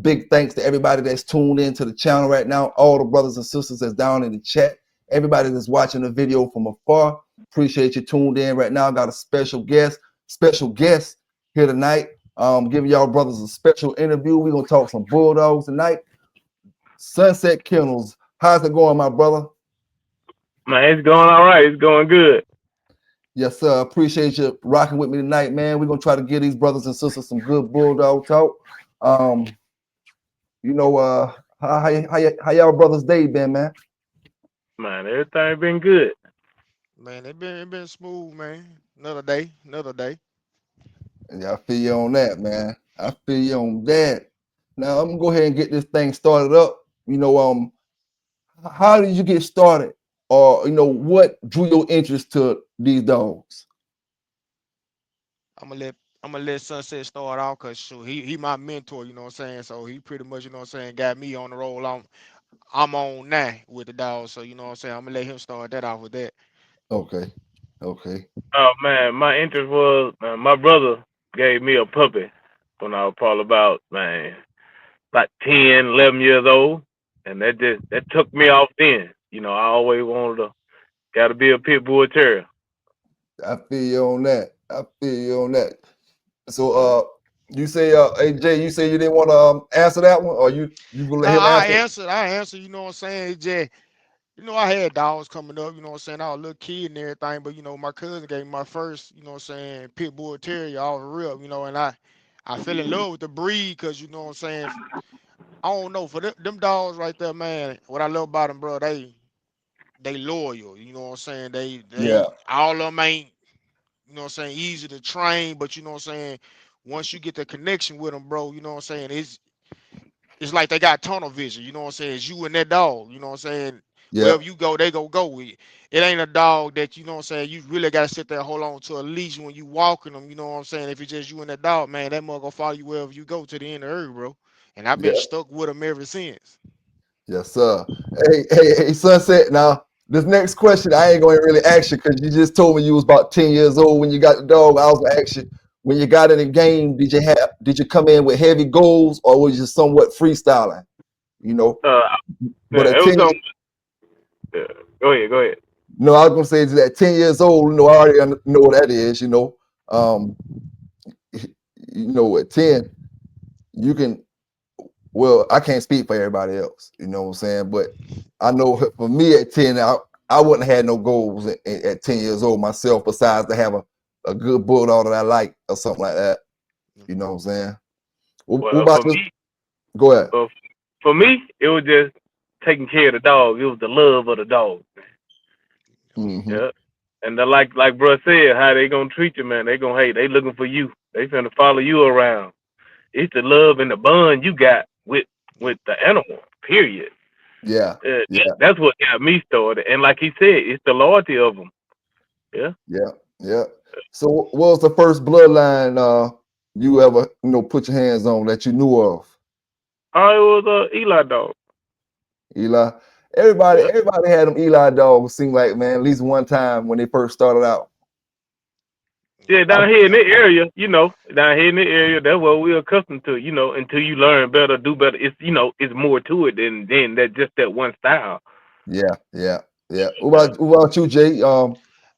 Big thanks to everybody that's tuned into the channel right now. All the brothers and sisters that's down in the chat. Everybody that's watching the video from afar. Appreciate you tuned in right now. Got a special guest here tonight. Giving y'all brothers a special interview. We're gonna talk some bulldogs tonight. SunSet Kennels. How's it going, my brother? Man, it's going all right. It's going good. Yes, sir. Appreciate you rocking with me tonight, man. We're gonna try to give these brothers and sisters some good bulldog talk. How y'all brothers' day been, man? Man, everything been good. Man, it been smooth, man. Another day, another day. Yeah, I feel you on that, man. I feel you on that. Now I'm gonna go ahead and get this thing started up. How did you get started, or what drew your interest to these dogs? I'm gonna let SunSet start off because he my mentor, you know what I'm saying? So he pretty much, you know what I'm saying, got me on the roll I'm on now with the dog. So you know what I'm saying? I'm gonna let him start that off with that. Okay, okay, Oh man, my interest was my brother gave me a puppy when I was probably about 10, 11 years old, and that took me off then. I always wanted to got to be a pit bull terrier. I feel you on that. I feel you on that. So, you say, AJ, you say you didn't want to answer that one, or you gonna let Now him answer? I answer, you know what I'm saying? It just, I had dogs coming up, you know what I'm saying? I was a little kid and everything, but my cousin gave me my first, you know what I'm saying, pit bull terrier off the rip, and I fell in love with the breed because you know what I'm saying. I don't know for them dogs right there, man. What I love about them, bro, they loyal. You know what I'm saying? Yeah, They all of them ain't, you know what I'm saying, easy to train, but you know what I'm saying. Once you get the connection with them, bro, you know what I'm saying. It's like they got tunnel vision. You know what I'm saying? It's you and that dog. You know what I'm saying? yeah, Wherever you go, they go with you. It ain't a dog that you know what I'm saying. You really gotta sit there and hold on to a leash when you walking them. You know what I'm saying? If it's just you and that dog, man, that mug gonna follow you wherever you go to the end of the earth, bro. And I've been yeah, stuck with them ever since. yes, sir. Hey, Sunset. Now, this next question, I ain't gonna really ask you because you just told me you was about 10 years old when you got the dog. I was gonna ask you, when you got in the game, did you come in with heavy goals, or was you somewhat freestyling? You know, Uh, but at it was 10, going. Uh, Go ahead, go ahead. no, I was gonna say is at 10 years old, I already know what that is. Um, at 10, you can. Well, I can't speak for everybody else. You know what I'm saying? But I know for me at 10, I wouldn't have had no goals at 10 years old myself, besides to have a good bulldog that I like or something like that. You know what I'm saying? What Well, about you? Go ahead. uh, for me, it was just taking care of the dog. It was the love of the dog. Hmm. Yeah. And like bro said, how they gonna treat you, man? They gonna hate. They looking for you. They finna follow you around. It's the love and the bond you got with the animal. Period. Yeah, yeah, That's what got me started. And like he said, it's the loyalty of them. Yeah. yeah, yeah. So what was the first bloodline you ever put your hands on that you knew of? Oh, it was a Eli dog. Eli. Everybody, Yeah. everybody had them Eli dogs. Seemed like, man, at least one time when they first started out. Yeah, Yep. I, down here in the area, down here in the area, that's what we're accustomed to, until you learn better, do better. It's more to it than that just that one style. yeah, yeah, yeah. Yeah. What about you, Jay?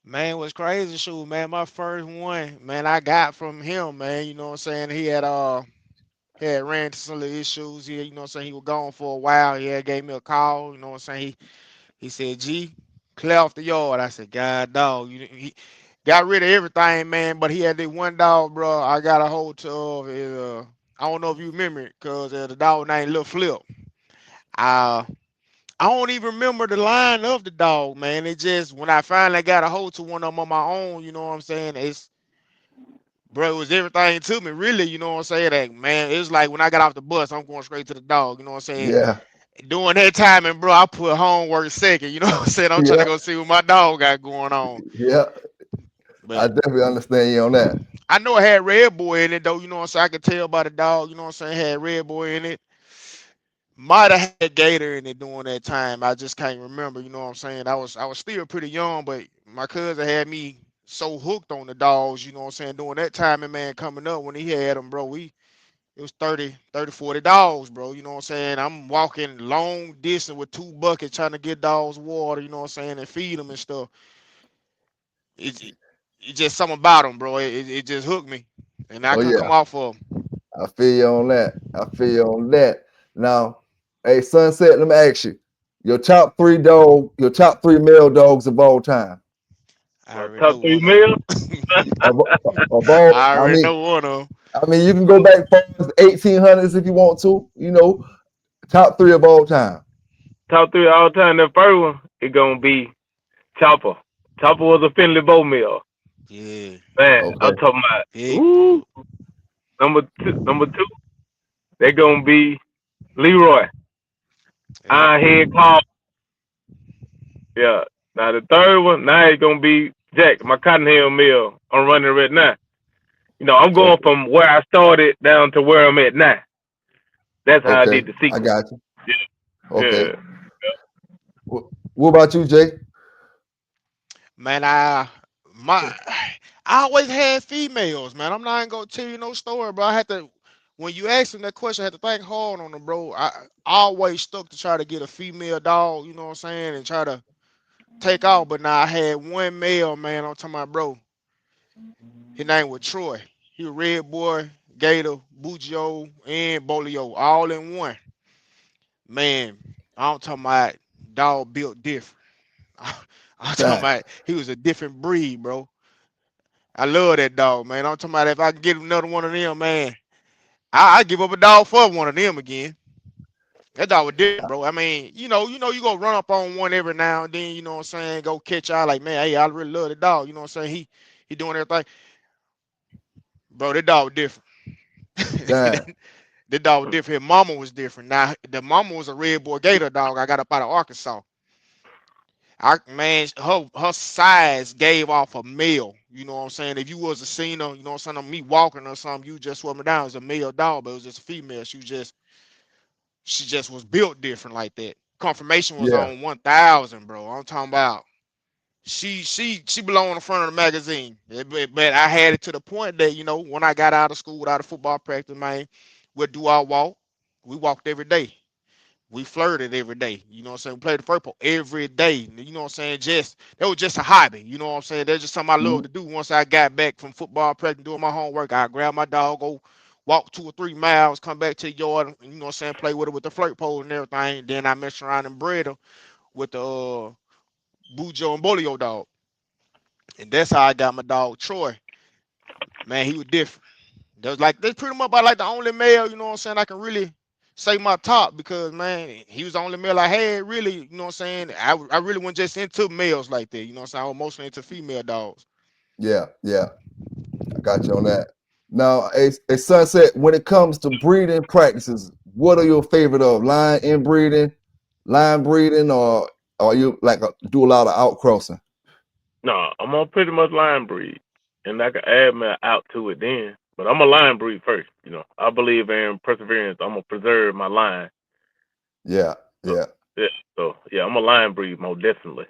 Man, what's crazy, shoot, man. My first one, man, I got from him, man. You know what I'm saying? He had ran into some little issues. You know what I'm saying? He was gone for a while. He had gave me a call, you know what I'm saying? He said, G, clear off the yard. I said, God dog, he got rid of everything, man. But he had this one dog, bro. I got a hold of it. I don't know if you remember it, cause the dog named Lil Flip. Uh I don't even remember the line of the dog, man. It just when I finally got a hold to one of them on my own, you know what I'm saying? Bro, it was everything to me, really, you know what I'm saying? That man, it was like when I got off the bus, I'm going straight to the dog, you know what I'm saying? Yeah, During that time, and bro, I put homework second, you know what I'm saying? I'm trying to yeah, go see what my dog got going on. yeah. I But definitely understand you on that. I know I had Red Boy in it though, you know what I'm saying? I could tell by the dog, you know what I'm saying? Had Red Boy in it. Might have had Gator in it during that time. I just can't remember. You know what I'm saying? I was still pretty young, but my cousin had me so hooked on the dogs. You know what I'm saying? During that time, and man, coming up when he had them, bro, it was 30, 40 dogs, bro. You know what I'm saying? I'm walking long distance with 2 buckets trying to get dogs water, you know what I'm saying, and feed them and stuff. It just something about them, bro. It just hooked me, and I Oh couldn't come yeah, off of them. I feel you on that. I feel you on that. Now, hey, Sunset, let me ask you, your top three male dogs of all time. I already Top know three one of meals. them. Of, of all, I already know one of them. I mean, you can go back far as the 1800s if you want to. You know, top three of all time. Top three all time. The first one it gonna be Chopper. Chopper was a Finley Bow meal. Yeah, Man, I'm Okay, talking about. big Ooh. dog. Number two, they gonna be Leroy. Yep. Ironhead Claw. Yeah. Now the third one, now it's gonna be Jack, my cotton hill mill. I'm running right now. I'm going okay, from where I started down to where I'm at now. That's how I okay. did the I sequence. got you. Okay. Yeah. What about you, Jake? Man, my I always had females, man. I'm not gonna tell you no story, bro. I had to when you asked him that question, I had to think hard on them, bro. I always stuck to try to get a female dog, you know what I'm saying, and try to take off. But now I had one male, man. I'm talking about, bro. His name was Troy. He was red boy, gator, bugio, and bolio, all in one. Man, I'm talking about dog built different. I'm talking Dang, about he was a different breed, bro. I love that dog, man. I'm talking about if I can get another one of them, man, I give up a dog for one of them again. That dog was different, bro. I mean, you go run up on one every now and then, you know what I'm saying? Go catch out like, man, hey, I really love the dog. You know what I'm saying? He doing everything. Bro, that dog was different. dang, That dog was different. His mama was different. Now the mama was a red boy gator dog I got up out of Arkansas. Man, her size gave off a male. You know what I'm saying? If you was a seen her, you know what I'm saying, me walking or something, you just swear me down. It was a male dog, but it was just a female. She just was built different like that. Confirmation was yeah, on 1,000, bro. I'm talking about she belonged in the front of the magazine. But I had it to the point that when I got out of school, out of football practice, man, we'd do our walk. We walked every day. We flirted every day. You know what I'm saying? We played the purple every day. You know what I'm saying? That was just a hobby. You know what I'm saying? That's just something I love mhm, to do. Once I got back from football practice doing my homework, I grab my dog, go walk 2 or 3 miles, come back to the yard, you know what I'm saying, play with her with the flirt pole and everything. Then I messed around and bred her with the Bujo and Bolio dog. And that's how I got my dog Troy. Man, he was different. That's pretty much about like the only male, you know what I'm saying, I can really say my top because man, he was the only male I had really, you know what I'm saying. I really wasn't just into males like that, you know what I'm saying. I was mostly into female dogs. yeah, yeah. I got you on that. Now, a Sunset, when it comes to breeding practices, what are your favorite of? Line breeding, or you like do a lot of outcrossing? No, I'm gonna pretty much line breed, and I can add me out to it then. But I'm a line breed first. I believe in perseverance. I'm gonna preserve my line. Yeah, So, yeah, yeah. So yeah, I'm a line breed most definitely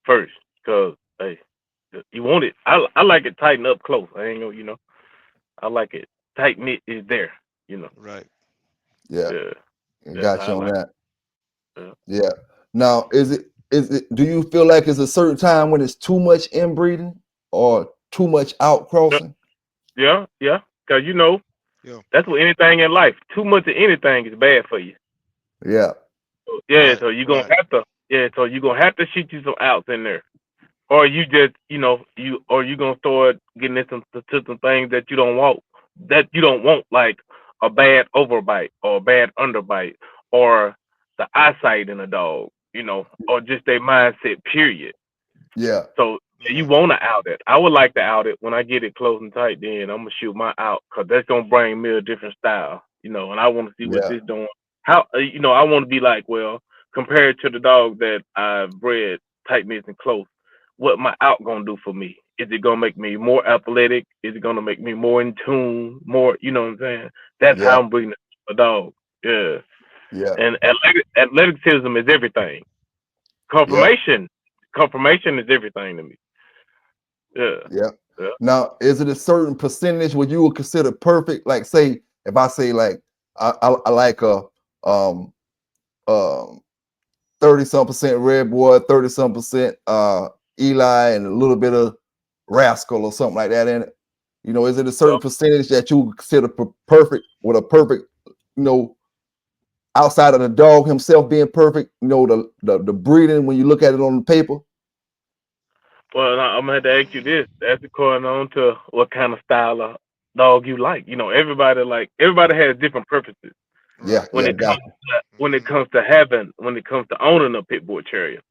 first, cause hey, you want it. I like it tighten up close. I ain't gonna. I like it tight knit is there. You know. Right. yeah. Yeah. I That's got how I you on like. that. It. Yeah. Now, is it? Do you feel like it's a certain time when it's too much inbreeding or too much Yeah. outcrossing? Yeah. Cause Yeah. that's what anything in life. Too much of anything is bad for you. Yeah, Yeah, Right. so you're gonna Right. have to shoot you some outs in there. Or you just you gonna start getting into some things that you don't want, like a bad overbite or a bad underbite or the eyesight in a dog, or just their mindset period. yeah, So yeah, you Right. want to out it. I would like to out it when I get it close and tight. Then I'm gonna shoot my out because that's gonna bring me a different style, and I want to see what yeah, this doing. How I want to be like, well, compared to the dog that I've bred tightness and close, what my out gonna do for me? Is it gonna make me more athletic? Is it gonna make me more in tune? More, you know what I'm saying? That's yeah, how I'm breeding a dog. Yeah, yeah, and athleticism is everything. yeah, Confirmation, confirmation is everything to me. Yeah. yeah. Yeah. Now, is it a certain percentage what you would consider perfect? Like, say, if I say like I like a um 30-some% red boy, 30-some% Eli, and a little bit of rascal or something like that in it. You know, is it a certain percentage that you consider perfect with a perfect, you know, outside of the dog himself being perfect, you know, the breeding when you look at it on the paper? Well, I'm gonna have to ask you this. That's according on to what kind of style of dog you like. You know, everybody has different preferences Yeah, Right. when yeah, it comes gotcha. when it comes to owning a pit bull terrier.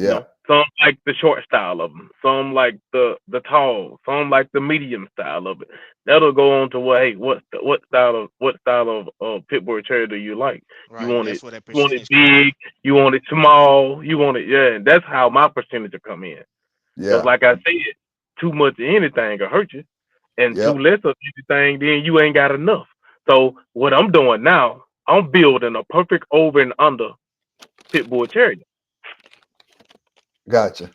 You Yeah, know, some like the short style of them, some like the tall, some like the medium style of it. That'll go on to what hey, what style of pit bull terrier do you like? You Right. want it That's where that you want it percentage come in. big, you want it small, you want it yeah. And that's how my percentage will come in. Because yeah, like I said, too much of anything will hurt you, and yeah, too less of anything, then you ain't got enough. So what I'm doing now, I'm building a perfect over and under pit bull terrier. gotcha.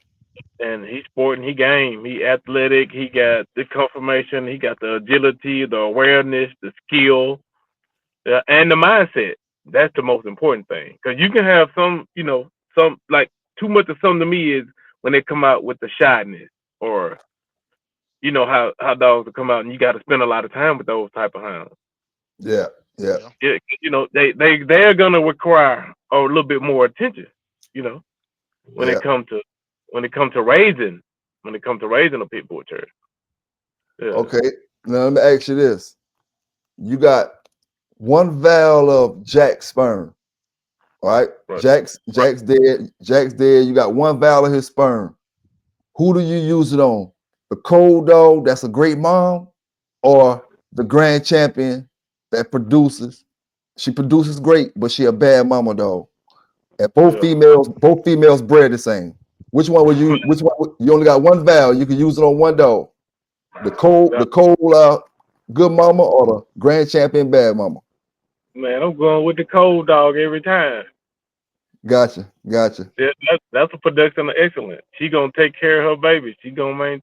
And he's sporting, he game, he athletic, he got the conformation, he got the agility, the awareness, the skill, and the mindset. That's the most important thing. Because you can have some, some like too much of something to me is when they come out with the shyness or how dogs will come out and you got to spend a lot of time with those type of hounds. Yeah, yeah, Yeah. Yeah, they're gonna require a little bit more attention. You know, when yeah. it comes to when it comes to raising a pit bull terrier. Yeah, Okay. Now let me ask you this. You got one vial of Jack's sperm, all right? right. Jack's dead. Jack's dead. You got one vial of his sperm. Who do you use it on? The cold dog that's a great mom, or the grand champion that produces? She produces great, but she a bad mama dog. And Yeah. both females bred the same. Which one would you? Which one? You only got one vial. You can use it on one dog. Yeah. The cold good mama, or the grand champion bad mama. Man, I'm going with the cold dog every time. Gotcha, gotcha. That's a production of excellence. She gonna take care of her baby. She gonna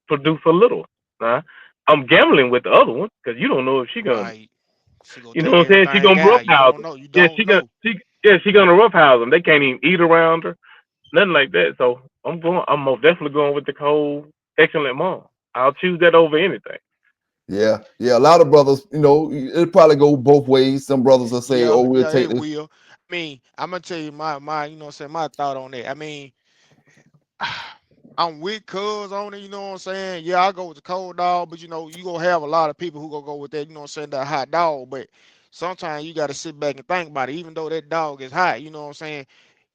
produce a little. Nah, I'm gambling with the other one because you don't know if she gonna. Right. She gonna You know take what I'm saying? She everything gonna out. You roughhouse don't them. know. You Yeah, don't know. she gonna roughhouse them. They can't even eat around her, nothing like that. So I'm most definitely going with the cold excellent mom. I'll choose that over anything. Yeah, yeah. A lot of brothers, you know, it probably go both ways. Some brothers will say, Yeah, "Oh, we'll yeah, take it this." will. I mean, I'm gonna tell you my you know what I'm saying, my thought on that. I mean, I'm with cuz on it, you know what I'm saying? Yeah, I go with the cold dog, but you gonna have a lot of people who gonna go with that, you know what I'm saying, that hot dog. But sometimes you gotta sit back and think about it. Even though that dog is hot, you know what I'm saying?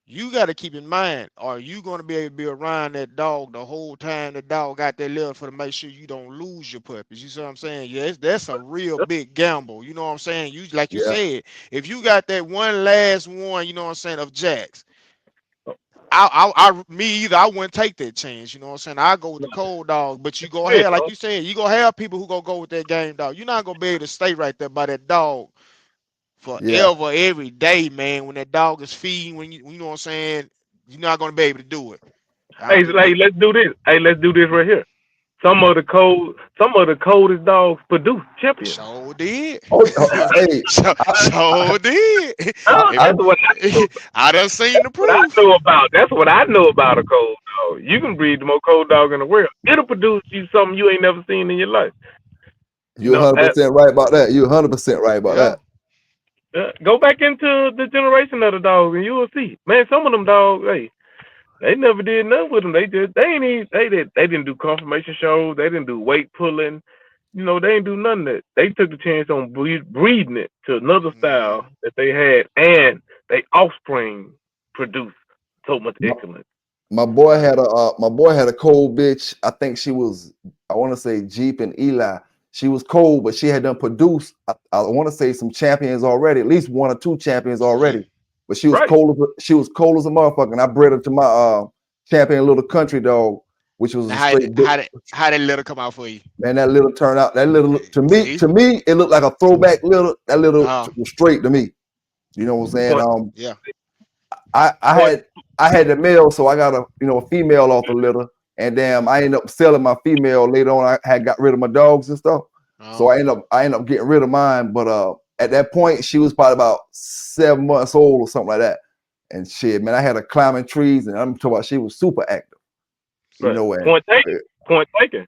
You got to keep in mind, are you going to be able to be around that dog the whole time the dog got that litter for to make sure you don't lose your puppies? You see what I'm saying? Yes, that's a real big gamble. You know what I'm saying? You like you Yeah, said, if you got that one last one, you know what I'm saying, of Jacks, me either, I wouldn't take that chance. You know what I'm saying? I go with the cold dog, but you go Yeah, have, like you said, you gonna have people who gonna go with that game dog. You're not gonna be able to stay right there by that dog yeah, forever, every day, man. When that dog is feeding, you know what I'm saying, you're not gonna be able to do it. hey, But hey, let's do this. Hey, let's do this right here. Some of the coldest dogs produce champions. sure did. Oh, hey, Sure did. Oh, I, that's what I know. I done seen the What I proof. know about. That's what I know about a cold dog. You can breed the most cold dog in the world. It'll produce you something you ain't never seen in your life. You you're know, 100% right about that. You're 100% right about Yeah. that. go back into the generation of the dogs and you will see. Man, some of them dogs, hey, they never did nothing with them. They ain't even they didn't do confirmation shows. They didn't do weight pulling. You know, they didn't do none of that. They took the chance on breeding it to another Hmm. style that they had, and they offspring produced so much My, excellence. Right. my boy had a cold bitch. I think she was, I want to say Jeep and Eli. She was cold, but she had done produced. I want to say some champions already, at least one or two champions See? already. But she was Right. she was cold as a motherfucker. And I bred her to my champion little country dog, which was Now a straight bitch. how that letter come out for you? Man, that little turnout, that little See? to me, it looked like a throwback little. That little Uh, was straight to me. You know what I'm saying? Point. yeah. I I Point. had I had the male, so I got a female off the litter, and damn, I ended up selling my female later on. I had got rid of my dogs and stuff. So I ended up getting rid of mine. But at that point, she was probably about 7 months old or something like that. And shit, man, I had her climbing trees, and I'm talking about she was super active. You Right. know, and Point taken. Point taken.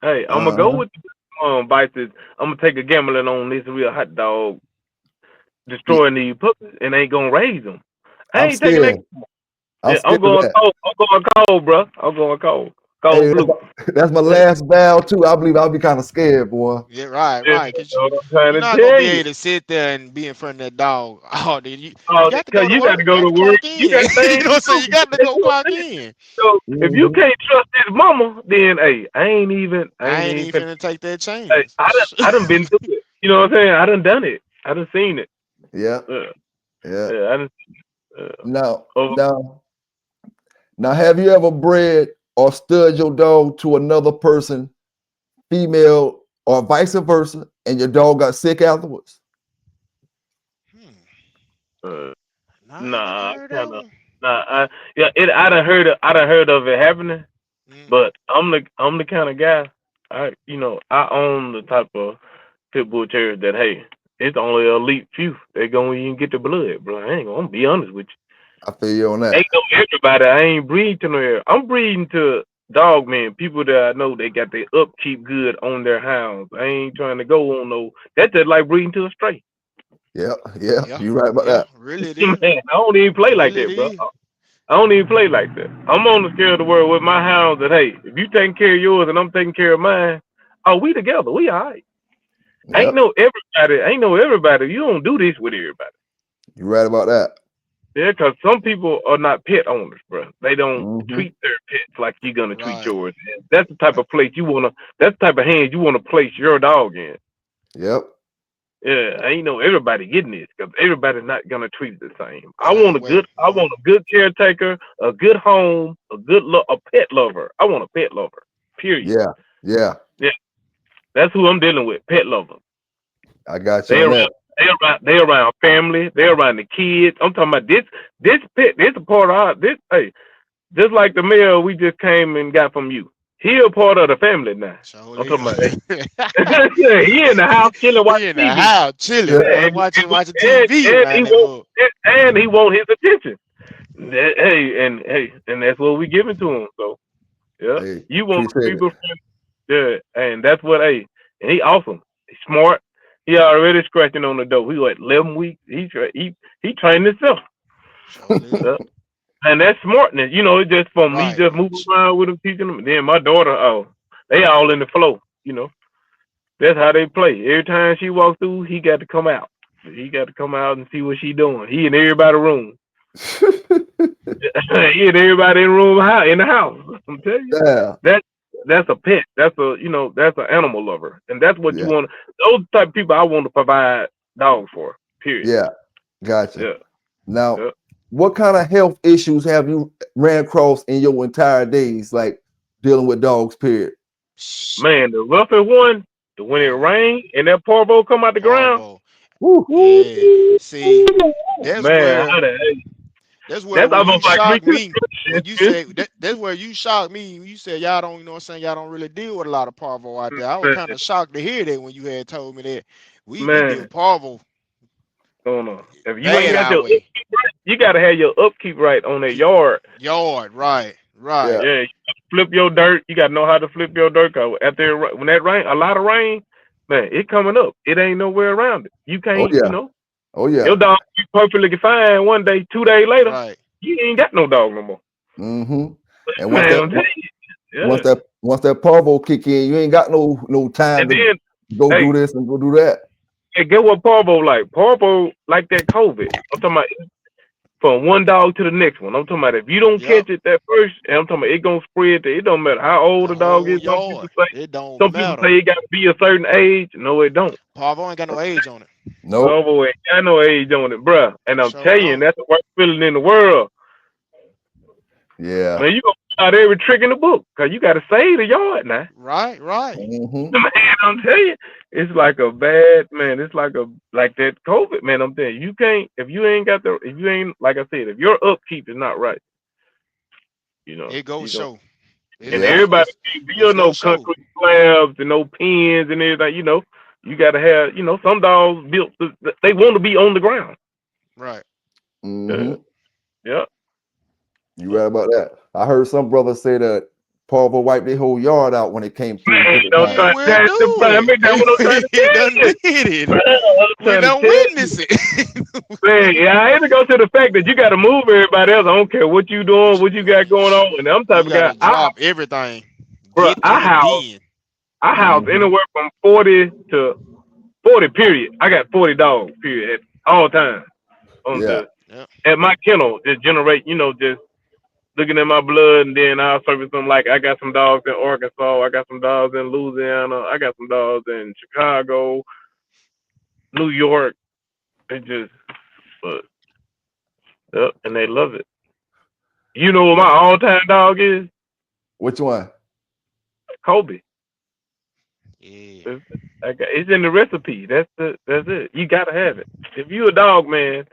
Hey, I'm gonna go with the vices. I'm gonna take a gambling on this real hot dog destroying these puppies and ain't gonna raise them. I I'm ain't taking that. scared. I'm Yeah, scared of that. I'm going cold, bro. I'm going cold. Cold Hey, blue. that's my last vow too. I believe I'll be kind of scared, boy. Yeah, right, Yeah, right. that's Cause what I'm trying you're to not gonna tell be you. able to sit there and be in front of that dog. Oh, dude, you Oh, got to because go to you got to work. You go got to to work. clock You in. got You things know to what I'm saying? do. You got to That's go what clock I'm saying. in. So if you Mm-hmm. can't trust his mama, then hey, I ain't even I ain't even finna. finna take that Hey, chance. I done been through it. You know what I'm saying? I done it. I done seen it. Yeah, Yeah, yeah. yeah. I done. Now, Oh, now, now, have you ever bred or stud your dog to another person, female or vice versa, and your dog got sick afterwards? Hmm. uh, Nah, I ain't never nah, heard that kind of. one. Nah, yeah. I done heard of it happening. Mm. But I'm the kind of guy. I own the type of pit bull terriers that hey, it's only an elite few. They gonna even get the blood, bro. I ain't gonna be honest with you. I feel you on that. Ain't no everybody. I ain't breeding to no area. I'm breeding to dog men, people that I know they got their upkeep good on their hounds. I ain't trying to go on no. That's just like breeding to a stray. Yeah, yeah. Yeah, You right about yeah. that. Really, it is. Man, I don't even play like Really, it that, bro. is. I don't even play like that. I'm on the scale of the world with my hounds that hey, if you taking care of yours and I'm taking care of mine, oh we together, we all right. Yep, Ain't no everybody. You don't do this with everybody. you right about that. Yeah, because some people are not pet owners, bro. They don't Mm-hmm. treat their pets like you're gonna treat Right. yours. And that's the type of place you wanna. That's the type of hands you wanna place your dog in. Yep. Yeah, ain't no everybody getting this because everybody's not gonna treat it the same. Same way. I want a good caretaker, a good home, a pet lover. I want a pet lover. Period. Yeah. Yeah. Yeah, that's who I'm dealing with. Pet lover. I got you They on around, that. they around family. They around the kids. I'm talking about this. This pet. This a part of this. Hey, just like the mail we just came and got from you. He a part of the family now. So I'm talking about. live. He in the house chilling, He watching in the TV. house chilling, Yeah. man, watching TV around that mug. And he want his attention. And that's what we giving to him. So yeah, Hey, you want appreciate it. people, yeah, and that's what and he awesome. He's smart. He already scratching on the door. He like 11 weeks. He trained himself. So live. Yeah. And that's smartness. It's just from me Right. just moving around with him, teaching them. Then my daughter, they all in the flow. That's how they play. Every time she walks through, he got to come out. He got to come out and see what she doing. He in everybody's room. He and everybody in the room in the house. I'm telling you, Yeah. that that's a pet. That's an animal lover, and that's what you Yeah. want. Those type of people I want to provide dogs for. Period. Yeah. Gotcha. Yeah. Now, Yeah. what kind of health issues have you ran across in your entire days, like dealing with dogs, period? Man, the roughest one, when it Parvo. rain and that parvo come out the ground. Parvo. Woo. Yeah. See, that's Man, where that's where that's when you almost like me shocked too. me when you said that's where you shocked me when you said y'all don't, what I'm saying, y'all don't really deal with a lot of parvo out there. I was kind of shocked to hear that when you had told me that we deal Man, with parvo going on. If you ain't bad got our your way. upkeep right, you gotta have your upkeep right on that yard. Yard, right, Yeah. right. Yeah, you gotta flip your dirt. You gotta know how to flip your dirt. 'Cause after when that rain, a lot of rain, man, it coming up. It ain't nowhere around it. You Oh can't, yeah. Oh yeah. your dog be perfectly fine one day, 2 days later, Right. you ain't got no dog no more. Mm-hmm. And once Man, that I'm telling you, once yeah. that once that parvo kick in, you ain't got no time And to then, go do hey, this and go do that. get what Parvo like? Parvo like that COVID. I'm talking about from one dog to the next one. I'm talking about if you don't Yep. catch it that first, and I'm talking about it gonna spread to. It don't matter how old The the dog whole is. yard. It don't Some people matter. say it got to be a certain age. No, it don't. Parvo ain't got no age on it. Nope. Oh boy, got no age on it, bruh. And I'm Sure telling you, don't. that's the worst feeling in the world. Yeah. Man, you gonna find out every trick in the book because you got to save the yard now. Right, right. Mm-hmm. Man, I'm telling you, it's like a bad man. It's like that COVID, man. I'm telling you, you can't if you ain't like I said, if your upkeep is not right, It goes you know, show. It's and Yeah. definitely everybody it's can't it's build go no show. concrete slabs and no pins and everything. You gotta have, some dogs built. They want to be on the ground. Right. Yeah, Mm-hmm. yeah. You right about that. I heard some brothers say that Paul wiped their whole yard out when it came through and Man, took the don't We time. try to will tell the do brother. I it. mean, that's what I'm trying to We done tell you. did it. Man, I'm We trying to done tell you. witnessed it. Man, yeah, I had to go to the fact that you got to move everybody else. I don't care what you doing, what you got going on. And I'm type You of guy. gotta drop everything. Bro, Get to the den. I house Mm-hmm. anywhere from 40 to 40. Period. I got 40 dogs. Period. At all times. On Yeah. the Yep. At my kennel, just generate. Just looking at my blood, and then I'll service them. Like I got some dogs in Arkansas. I got some dogs in Louisiana. I got some dogs in Chicago, New York. It just, but yep, and they love it. You know what my all-time dog is? Which one? Kobe. Yeah. It's in the recipe. That's it. You gotta have it. If you a dog man,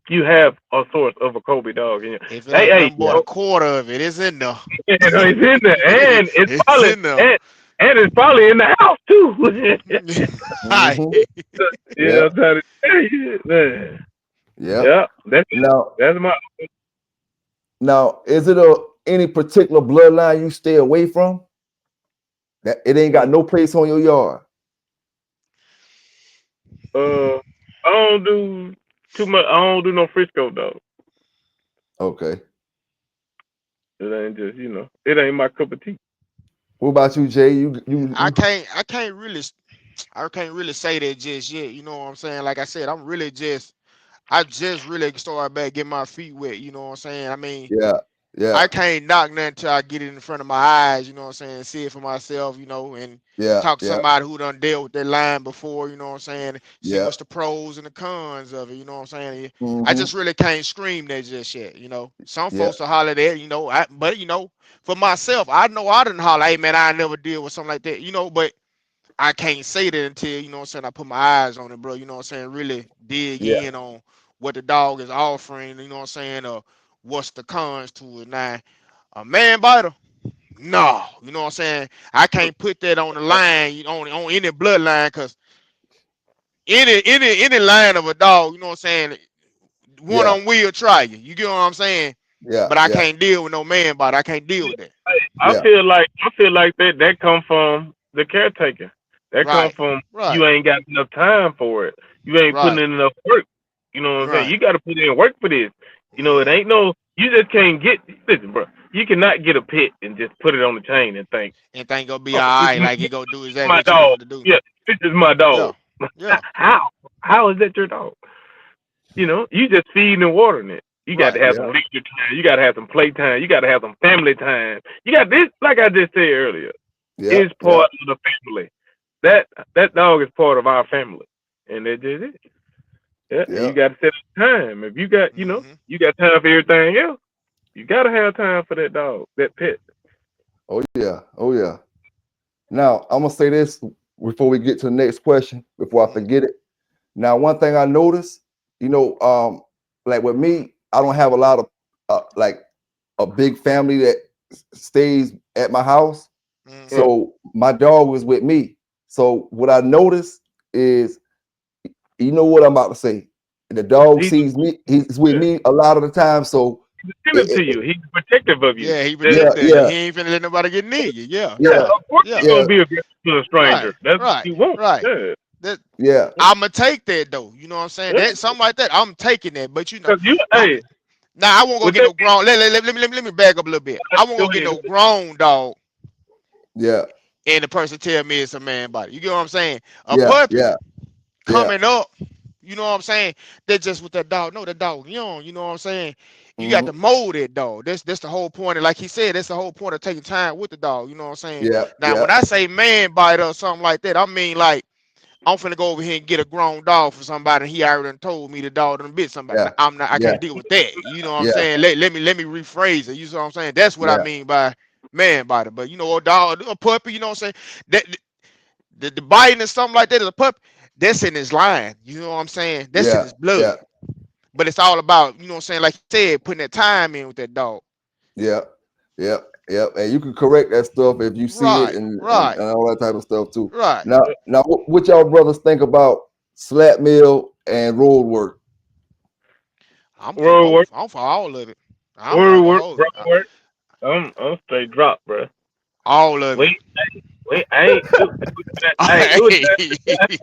you have a source of a Kobe dog. If it Hey, ain't hey, nothing but Yeah. a quarter of it, it's in there. it's in there, and it's It's probably in there. and it's probably in the house too. Hi. Mm-hmm. I'm Yeah. trying to tell you, man. Yeah. Yeah, that's it. Now, That's my. is it any particular bloodline you stay away from? That it ain't got no place on your yard. Uh, I don't do too much. I don't do no Frisco dog. Okay. It ain't just it ain't my cup of tea. What about you, Jay? You I can't really say that just yet. You know what I'm saying? Like I said, I just really started back getting my feet wet. You know what I'm saying? I mean, yeah, yeah, I can't knock nothing until I get it in front of my eyes, you know what I'm saying, see it for myself, and yeah, talk to yeah, somebody who done dealt with that line before, you know what I'm saying, see yeah. what's the pros and the cons of it, you know what I'm saying. I Mm-hmm. just really can't scream that just yet. Some Yeah, folks will holler that, but for myself, I know I didn't holler, hey man, I never deal with something like that, but I can't say that until, you know what I'm saying, I put my eyes on it, bro, you know what I'm saying, really dig yeah, in on what the dog is offering, you know what I'm saying, or what's the cons to it. Now, a man biter? No, you know what I'm saying. I can't put that on the line on any bloodline because any line of a dog, you know what I'm saying. One yeah, on will try you. You get what I'm saying. yeah, But I yeah, can't deal with no man biter. I can't deal with that. I yeah, feel like that come from the caretaker. That come Right, from right, you ain't got enough time for it. You ain't putting right, in enough work. You know what I'm saying? right. You got to put in work for this. It Mm-hmm. ain't no. You just can't get. Listen, bro. You cannot get a pet and just put it on the chain and think, And think gonna be oh, all this right. is Like he gonna do exactly my what you dog. want to do. Yeah, this is my Yeah, dog. yeah. How? How is that your dog? You just feeding and watering it. You got to Right. have yeah, some leisure time. You got to have some play time. You got to have some family time. You got this, like I just said earlier, yeah, is yeah, part of the family. That dog is part of our family, and that just it. Yeah, and yeah. you got to set time. If you got, Mm-hmm. you got time for everything else. You got to have time for that dog, that pet. Oh yeah, oh yeah. Now I'm gonna say this before we get to the next question, before I Mm-hmm. forget it. Now, one thing I noticed, like with me, I don't have a lot of like a big family that stays at my house. Mm-hmm. Right. So my dog was with me. So what I noticed is, you know what I'm about to say. The dog He's sees me. He's with yeah. me a lot of the time. So He's attentive to you. He's protective of you. Yeah, he yeah, protected you. yeah, He ain't finna let nobody get near you. Yeah, Yeah, yeah, yeah, of course yeah. you're yeah, gonna be aggressive to a Right, stranger. That's what right, you want. right. Yeah. That yeah, I'ma take that though. You know what I'm saying? Yeah. That something like that. I'm taking that. But Because I, hey, now I won't go with get that no grown. Let me back up a little bit. I won't go go get ahead. no grown dog, yeah, and the person tell me it's a man body. You get what I'm saying? A yeah, puppy yeah, yeah. coming up. You know what I'm saying? They're just with that dog. No, that dog young. You know what I'm saying? You got Hmm. to mold that dog. That's the whole point. And like he said, that's the whole point of taking time with the dog. You know what I'm saying? Yeah, Now, yeah. when I say man bite or something like that, I mean like I'm finna go over here and get a grown dog for somebody, and he already done told me the dog done bit somebody. Yeah, I'm not. I yeah, can't deal with that. You know what I'm yeah, saying? Let me rephrase it. You know what I'm saying? That's what I yeah, mean by man biter. But a dog, a puppy. You know what I'm saying? That the biting and something like that is a puppy. That's in his line. You know what I'm saying? That's in yeah, his blood. yeah, But it's all about, you know what I'm saying, like you said, putting that time in with that dog. yeah, yeah. Yep, and you can correct that stuff if you see it Right, and right, all that type of stuff too. right. Now, what y'all brothers think about slap meal and road work? I'm for Word work, both. I'm for all of it. I'm not word gonna work, hold bro, it. work. I'm straight drop, bro. All of it. Wait, wait, I ain't. Hey, it was.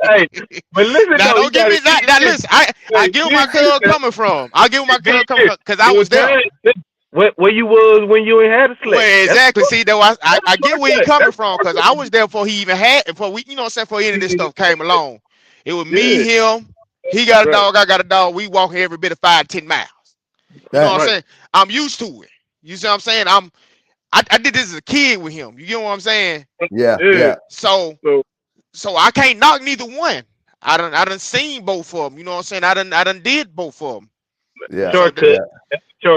Hey, but listen Now though, you don't give gotta me that. dig Now this. listen, I Hey, get where my dig this, cuz man. coming from. I get where my Dig cuz coming this. from because I You was was there. saying where you was when you ain't had a slack. Well, That's exactly. See, though I get where he that. coming That's from because I was there before he even had before we, you know what I'm saying, before any of this stuff came along. It was me, yeah, him, he got a right, dog, I got a dog. We walking every bit of 5 to 10 miles. You know what That I'm right. saying? I'm used to it. You see what I'm saying? I did this as a kid with him. You get what I'm saying? yeah, Yeah. yeah, So So so I can't knock neither one. I done seen both of them. You know what I'm saying? I done did both of them. yeah, So shortcut, yeah,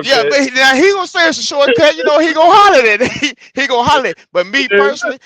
yeah, shortcut. but now he gonna say it's a shortcut. You know he gonna holler at it. He gonna holler. But me Yeah, personally,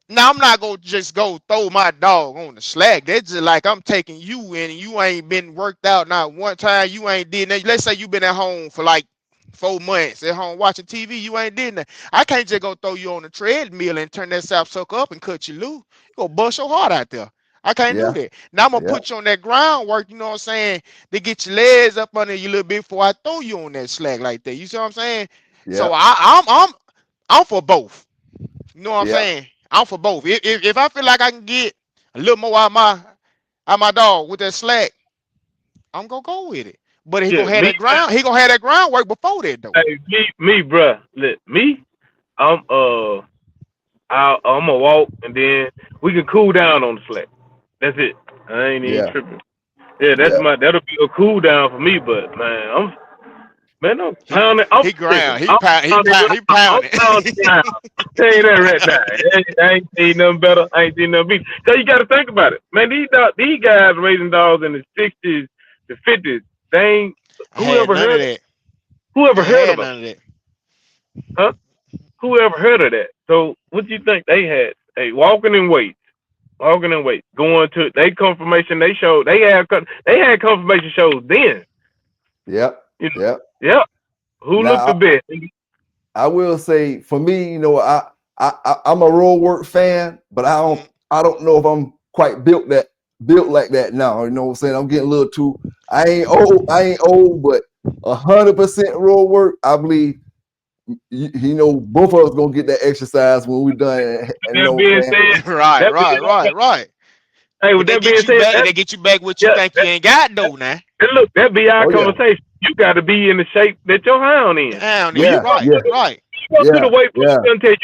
now I'm not gonna just go throw my dog on the slack. That's just like I'm taking you in and you ain't been worked out not one time. You ain't did that. Let's say you been at home for like 4 months at home watching TV. You ain't did that. I can't just go throw you on the treadmill and turn that sap suck up and cut you loose. You gonna bust your heart out there. I can't do yeah, that. Now I'm gonna yeah, put you on that groundwork, you know what I'm saying, to get your legs up under you a little bit before I throw you on that slack like that. You see what I'm saying? yeah, So I'm for both. You know what I'm yeah, saying? I'm for both. If I feel like I can get a little more out my dog with that slack, I'm gonna go with it. But he yeah. gonna have Me, that ground. He gonna have that groundwork before that though. hey, me, bruh. Look, me. I'm I'm gonna walk and then we can cool down on the slack. That's it. I ain't even yeah, tripping. Yeah, yeah, that'll be a cool down for me. But I'm He pounding. he Listen, ground. He I'm pound. He pounding. pound. He I'm pounding. pounding down. Tell you that right now. I ain't seen nothing better. I ain't seen nothing better. So you got to think about it, man. These guys raising dogs in the '60s, the '50s. They ain't I had none of that. I whoever ain't heard had of them, none of that. huh? Whoever heard of that? So what you think they had? Hey, walking in weights, going to they confirmation. They had confirmation shows then. yeah, You know, yeah. yeah. Who looked the Now best? I will say for me, I'm a road work fan, but Mhm. I don't know if I'm quite built like that now. You know what I'm saying? I'm getting a little too. I ain't old, but 100% road work. I believe both of us gonna get that exercise when we done. And you That know what being I'm saying? said, Right, that right, right, right. hey, But with they that being get you said, back. They get you back what you yeah, think you ain't got though. Now, and look, that be our Oh yeah, conversation. You got to be in the shape that your hound in. down When there. you yeah, go Right, yeah, to right. the yeah, weight room yeah, contest,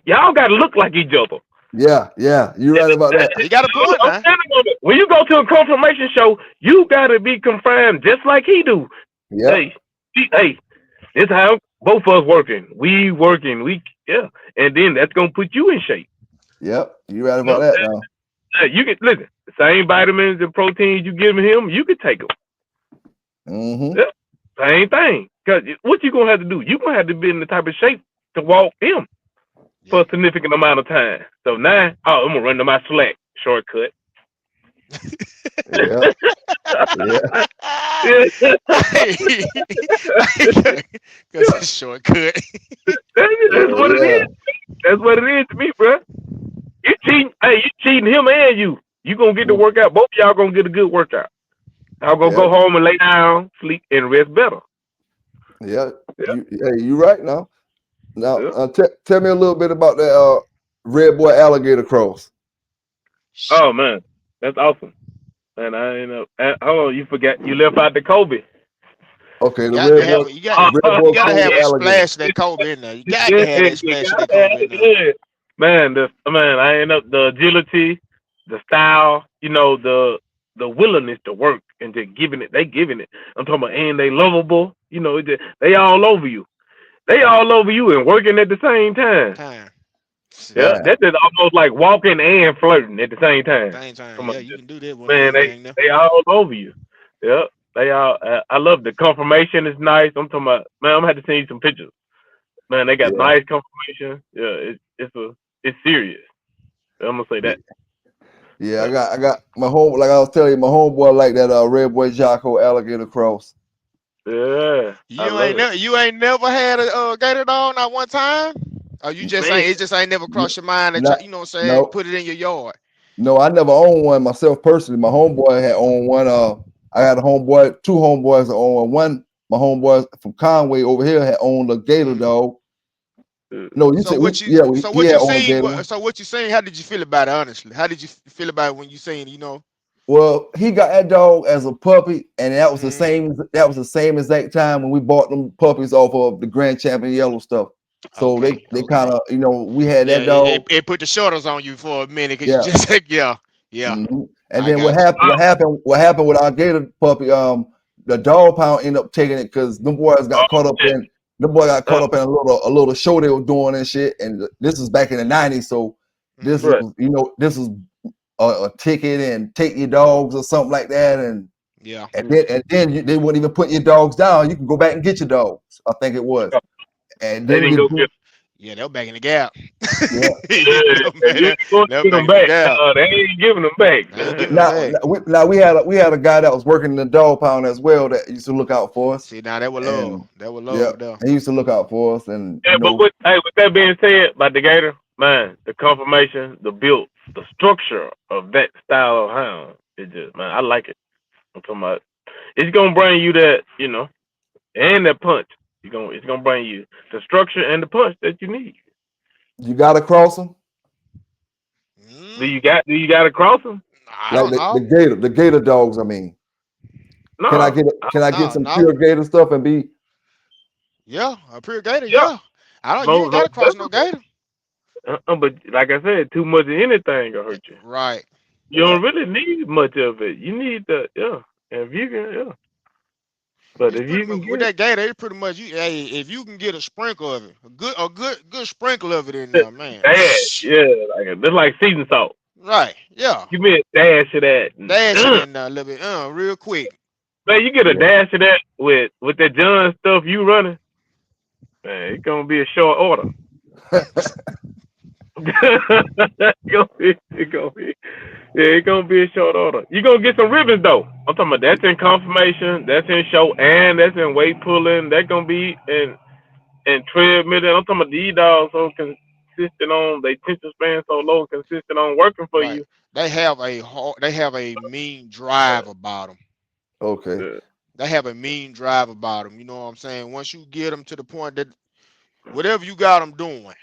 y'all got to look like each other. yeah, yeah. You're right about that. He got a point I'm now. standing on it. When you go to a confirmation show, you got to be confined just like he do. Yep, Hey, hey, this how both of us working. We working. Yeah, and then that's gonna put you in shape. yep. You're right You about know, that now. you can listen. The same vitamins and proteins you giving him, you can take them. Mm-hmm. Yeah, same thing. Cause what you gonna have to do? You gonna have to be in the type of shape to walk him for Yeah. a significant amount of time. So now, I'm gonna run to my slack shortcut. Yeah, yeah, Cause it's shortcut. That's what it yeah, is. That's what it is to me, bro. You cheating? Hey, you cheating him and you. You gonna get the mm, workout. Both of y'all gonna get a good workout. Y'all gonna yeah, go home and lay down, sleep, and rest better. yeah. Yeah, You right now. Now, yeah. tell me a little bit about that red boy alligator cross. Oh man, that's awesome. And I ain't know. Hold on, you forgot you left out the Kobe. Okay, You the got to red boy, have a you got the red you boy gotta Kobe have a alligator. splash of that Kobe in there. You got Yeah, to have that you splash of that gotta have Kobe in there. it. Man, I end up the agility, the style, the willingness to work and just giving it. I'm talking about, and they lovable. They all over you. They all over you and working at the same time. Time. Yeah, Yeah, that's just almost like walking and flirting at the same time. Same time. Come on, Yeah, you can do that one of man, anything there. they all over you. Yeah, they all. I love the confirmation. Is nice. I'm talking about, man. I'm gonna have to send you some pictures. Man, they got yeah, nice confirmation. Yeah, it's serious. I'm gonna say yeah. that. Yeah, Yeah. I got my home. Like I was telling you, my homeboy like that red boy Jocko alligator cross. Yeah, I love it. You ain't never had a gator dog not one time? Or you just Man, ain't it just ain't never crossed your mind to try, Not, you know what I'm saying, no, put it in your yard. no, I never owned one myself personally. My homeboy had owned one. I had a homeboy, two homeboys that owned one. One, my homeboy from Conway over here had owned a gator Mm. dog. uh, No, you said, he What had you owned a seen gator one. so what you seen, how did you feel about it honestly? How did you feel about it when you seen, you know? Well, he got that dog as a puppy, and that was the Mm, same. That was the same exact time when we bought them puppies off of the Grand Champion Yellow stuff. So okay, they okay. kind of, we had Yeah, that dog. it put the shutters on you for a minute because you Yeah. just like, yeah, yeah, And I then what got you. happened? What happened with our gator puppy? The dog pound ended up taking it because them boys oh, got caught up shit. in. The boy got Uh, caught up in a little show they were doing and shit. And this is back in the '90s, so this Mm, is right. this is a ticket and take your dogs or something like that. yeah, They wouldn't even put your dogs down. You can go back and get your dogs. I think it was. And They then didn't go get. yeah, they were back in the gap. yeah. Yeah, Man, you ain't going to they were get back them in the back. gap. They ain't giving them back. I ain't giving them Now, back. we had a guy that was working in the dog pound as well that used to look out for us. See, now that was love. And That was yeah, love there. he used to look out for us. And Yeah, but with that being said, about the gator, man, the conformation, the build, the structure of that style of hound, it just, man, I like it. I'm talking about, it's gonna bring you that, and that punch. It's gonna bring you the structure and the punch that you need. you gotta cross them. Mm, Do you got to cross them? I Like don't know. the gator dogs. I mean, No. can I get No, some no. pure gator stuff and be? Yeah, a pure gator. Yeah. Yeah, I don't. You ain't got Most to cross no definitely. gator. But like I said, too much of anything gonna hurt you. Right. You Yeah, don't really need much of it. You need the yeah. And if you can, yeah. But It's if pretty you much can with get that gator. It's pretty much you. Hey, if you can get a sprinkle of it, good sprinkle of it in there, man. dash, yeah, that's like season salt. Right. Yeah. Give me a dash of that. Dash it in there a little bit, real quick. Man, you get a yeah. dash of that with that John stuff you running, man, it's gonna be a short order. It's gonna be a short order. You gonna get some ribbons though. I'm talking about that's in confirmation, that's in show, and that's in weight pulling. That's gonna be in treadmill. I'm talking about these dogs so consistent on they attention span so low, consistent on working for Right. you. They have a mean drive about them. Okay. Uh, They have a mean drive about them. You know what I'm saying? Once you get them to the point that whatever you got them doing,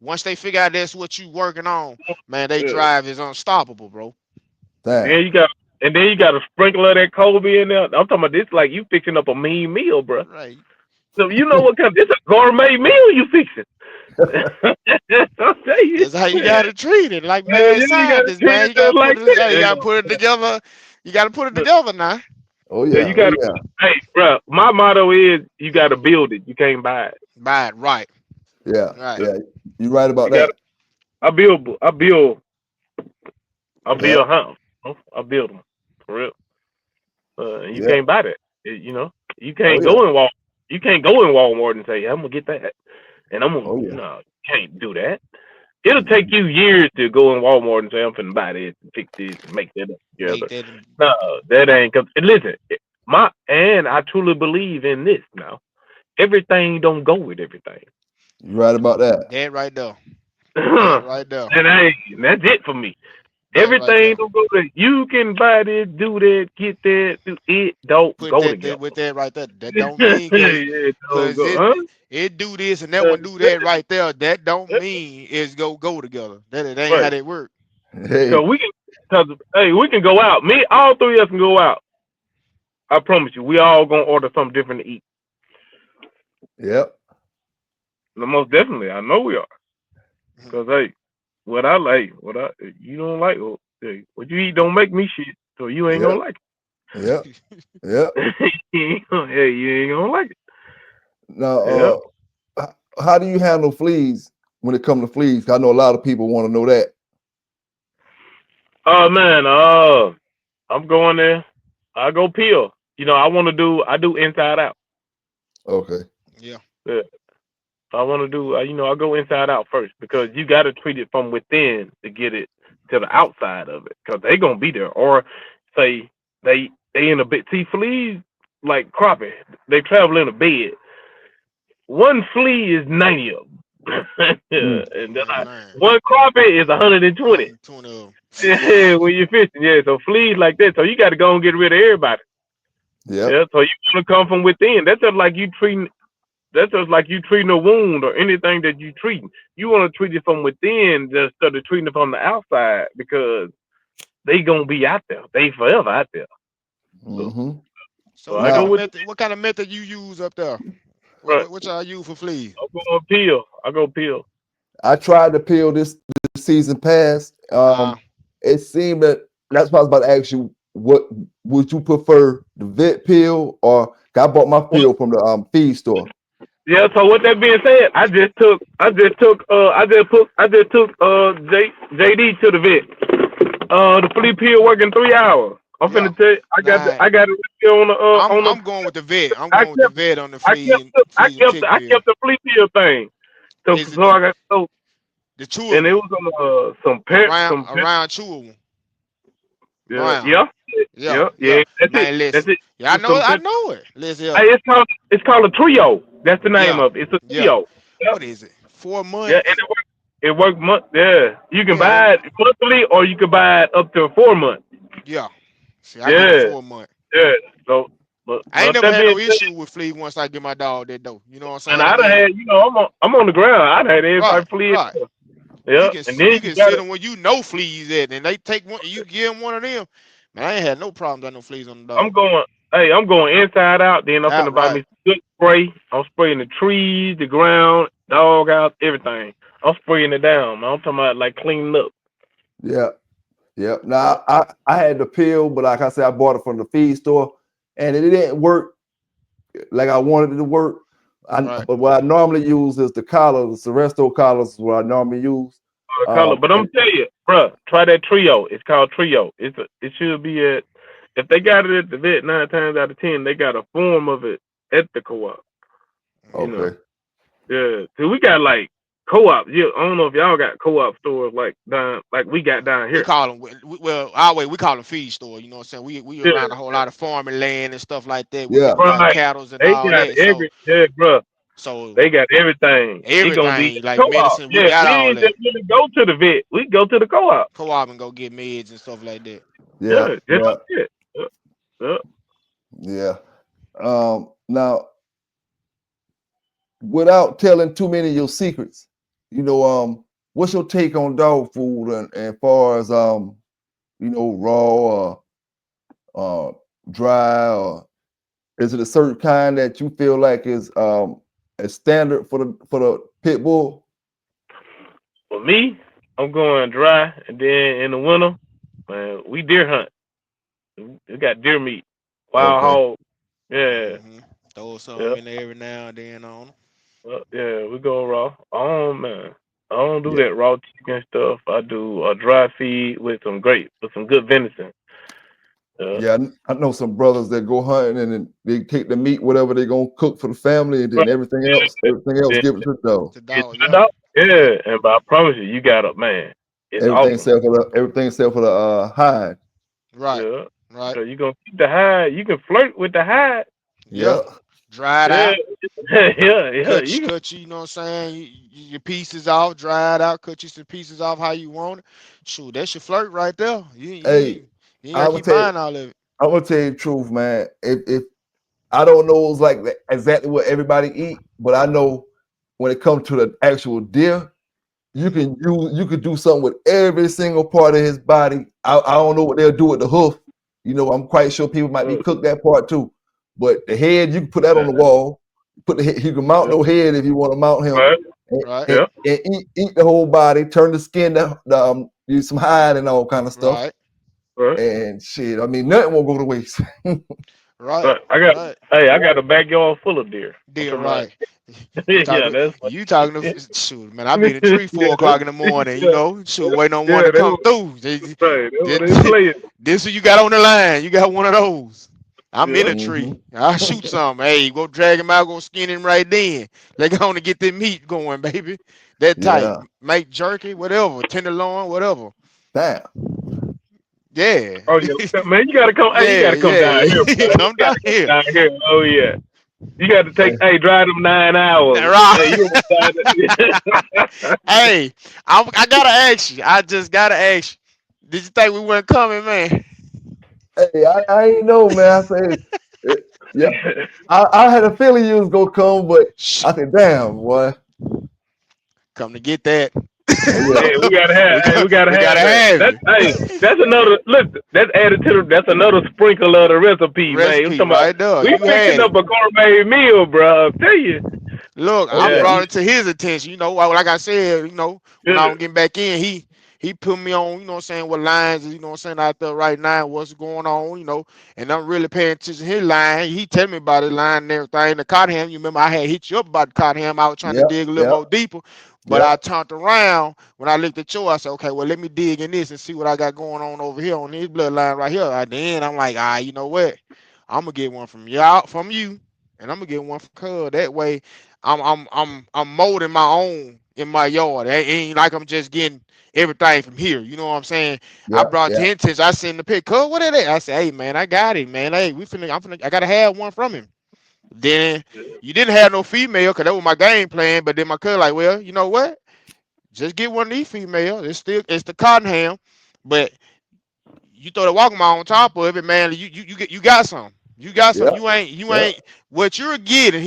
once they figure out that's what you working on, man, they uh, drive is unstoppable, bro. And Damn. then you got a sprinkle of that Kobe in there. I'm talking about this like you fixing up a mean meal, bro. Right. So you know what kind? This a gourmet meal you fixing. I'll tell you. That's how you gotta treat it. Like Yeah, man, you gotta scientist, treat man. it You just gotta put like it. Hey, you gotta that. put it together. You gotta put it Yeah, together now. Oh yeah, yeah. you Oh gotta. yeah. Hey, bro, my motto is you gotta build it. You can't buy it. Right, right, Yeah. right. Yeah. You right about You gotta. that. I build. I build. I Yeah. build house. I build them for real. And you Yeah. can't buy that. You Oh can't yeah. go in Walmart. You can't go in Walmart and say, "I'm gonna get that," and I'm gonna. Oh yeah. No, you can't do that. It'll take Mhm. you years to go in Walmart and say, "I'm finna buy this and fix this and make that up Make together." that. No, that ain't. Cause listen, I truly believe in this. Now, everything don't go with everything. You right about that. That right there. That and right there. that's it for me. That right Everything there. don't go there. You can buy this, do that, get that, do it. Don't Put go that together. there with that right there. That don't mean It don't cause go, huh? it do this and that one do that right there. That don't Yeah, mean it's go together. That it ain't how right. they work. Hey. Cause we can go out. Me, all three of us can go out. I promise you, we all gonna order something different to eat. Yep. No, most definitely, I know we are. Cause hey, what I like, you don't like, well, hey, what you eat don't make me shit. So you ain't Yep. gonna like Yep. Yep. it. Hey, you ain't gonna like it. Now, Yeah. how do you handle fleas when it comes to fleas? I know a lot of people want to know that. Oh man, I'm going there. I go peel. I do inside out. Okay. Yeah. Yeah. I want to do, I go inside out first because you got to treat it from within to get it to the outside of it because they gonna be there. Or say they in a bit. See, fleas like crappie. They travel in a bed. One flea is 90 of them. Mm. And then Man, one crappie is 120. 120 of them. Yeah, when you're fishing, yeah. So fleas like that. So you got to go and get rid of everybody. Yep. Yeah. So you want to come from within. That's just like you treating. That's just like you treating a wound or anything that you treating. You want to treat it from within instead of treating it from the outside because they gonna be out there. They forever out there. So, Mm-hmm. So so I go Now, with what kind of method you use up there? right. What y'all use for fleas? I go peel. I go peel. I tried to peel this season past. Uh It seemed that that's why I was about to ask you, what would you prefer, the vet pill or I bought my pill from the feed store. Yeah. So with that being said, I just took JD to the vet. The flea pill working 3 hours. I'm yeah. finna tell you, Nah, I got it on the on the. I'm going with the vet. I'm I going with the kept vet on the I kept flea and tick I pill. kept the flea pill thing. So Is it so I got the two of and it them was on some around two of them? yeah Round. yeah Yeah, yeah. yeah. That's it. Man, That's listen. it. Yeah, It's some I pep. know it. Listen, Hey, yeah. it's called a trio. That's the name Yeah. of it. It's a Yeah. trio. Yep. What is it? 4 Yeah, and months? it worked month. Yeah, you can Yeah, buy it monthly or you can buy it up to 4 months. yeah. See, I get the Yeah, 4 month. yeah. So, I ain't but never that had being no said, issue with flea once I get my dog that though. You know what I'm and saying? And I'd have then had, I'm on the ground. I'd had every right, type of flea. right. Yeah, and then You you can got sit to them when you know fleas at, and they take one. You give them one of them. Man, I ain't had no problem with no fleas on the I'm dog. going. Hey, I'm going inside out. Then I'm finna buy Outright. me some good spray. I'm spraying the trees, the ground, dog out, everything. I'm spraying it down, man. I'm talking about like cleaning up. Yeah, yeah. Yeah. Now I had the pill, but like I said, I bought it from the feed store, and it didn't work like I wanted it to work. Right. But what I normally use is the collar, the Seresto collars is what I normally use. Color. But I'm And tell you, bruh, try that trio. It's called trio. It should be at if they got it at the vet 9 times out of 10, they got a form of it at the co-op. You Mm-hmm. know, okay, yeah. So we got like co-op. Yeah, I don't know if y'all got co-op stores like we got down We here. call them well our way. We call them feed store. You know what I'm saying? We Yeah, around a whole lot of farming land and stuff like that. yeah, We got right. cattle and They all got that. So bruh. so They got everything. It gonna be everything like co-op. medicine, we Yeah, got we all ain't just that. really go to the vet. We go to the co-op. Co-op and go get meds and stuff like that. yeah, Yeah, just yeah, like that. Yeah, yeah. yeah. Now, without telling too many of your secrets, what's your take on dog food and far as raw or dry, or is it a certain kind that you feel like is a standard for the pit bull? For me, I'm going dry, and then in the winter, man, we deer hunt. We got deer meat, wild Okay. hog. Yeah, Mm-hmm. Throw some yeah, in there every now and then on 'em. yeah. We go raw. Oh man, I don't do Yeah. that raw chicken stuff. I do a dry feed with some good venison. Yeah, I know some brothers that go hunting and then they take the meat, whatever they're gonna cook for the family, and Right. then everything else Then give it to the dog. The it's dog, the yeah. dog. Yep. Yeah, and but I promise you, you got a man. It's Everything awesome. except for the hide. Right. Yeah, Right. because you gonna keep the hide. You can flirt with the hide. Yeah. Yeah, Dry it Yeah, out. yeah. Cut you, you know what I'm saying? Your pieces off, dry it out, cut you some pieces off how you want it. Shoot, that's your flirt right there. hey, You ain't I gotta would keep tell you, buying all of it. I'm gonna tell you the truth, man. If I don't know it's like exactly what everybody eat, but I know when it comes to the actual deer, Mm-hmm. you could do something with every single part of his body. I don't know what they'll do with the hoof. I'm quite sure people might be Uh, cook that part too. But the head, you can put that on the wall. Put the head, you can mount yeah, no head if you want to mount him, right, and, Right. and, yeah, and eat the whole body. Turn the skin, use some hide and all kind of stuff. Right. right, And shit, I mean, nothing won't go to waste. Right. right. Right. I got a backyard full of deer. I'm Deal talking about, right. yeah, that's what, You talking yeah, to shoot, man. I be in the tree yeah, 4 o'clock in the morning, yeah, shoot, waiting on one yeah, to come through. that's what they This, playing. this who you got on the line. You got one of those. I'm in Yeah, a Hmm. tree. I'll shoot some. Hey, go drag him out, go skin him right then. They going to get the meat going, baby. That tight. Yeah. Make jerky, whatever. Tenderloin, whatever. Damn. Yeah. Oh yeah, man, you gotta come. Hey, you Yeah, gotta come down yeah. here, bro. You Come down gotta come here. down here. Oh yeah, you got to take. Hey, drive them 9 hours. Hey, Right. you almost died. Hey, I gotta ask you. I just gotta ask you. Did you think we weren't coming, man? Hey, I ain't know, man. I said, yeah, I had a feeling you was gonna come, but Shh. I said, damn, boy. Come to get that. Oh yeah, Yeah, we gotta have. Hey, we gotta We have gotta that. have That's you. hey. That's another look. That's added to the. That's another sprinkle of the recipe, man. I'm Recipe talking about. right there. We You fixing had it. up a gourmet meal, bro. I tell you. Look, oh I Yeah. yeah, brought it to his attention. You know, like I said, when I Yeah. was getting back in, he put me on, what I'm saying, what lines, what I'm saying, out there right now, what's going on, and I'm really paying attention to his line. He tell me about his line and everything. The cotton, you remember I had hit you up about the cotton. I was trying to yep, dig a little yep, more deeper, but I yep, turned around when I looked at you. I said, okay, well, let me dig in this and see what I got going on over here on this bloodline right here. At the end, I'm like, you know what? I'm gonna get one from you, and I'm gonna get one from Cub. That way, I'm molding my own in my yard. It ain't like I'm just getting everything from here. You know what I'm saying? I yep, brought yep, to intentions. I sent the pic. Cuz, what is that? I said, hey man, I got it, man. Hey, I gotta have one from him. Then you didn't have no female because that was my game plan. But then my cousin like, well, you know what? Just get one of these females. It's the cotton ham, but you throw the Walkman on top of it, man. You got some. You got some. yep, yep, You ain't what you're getting.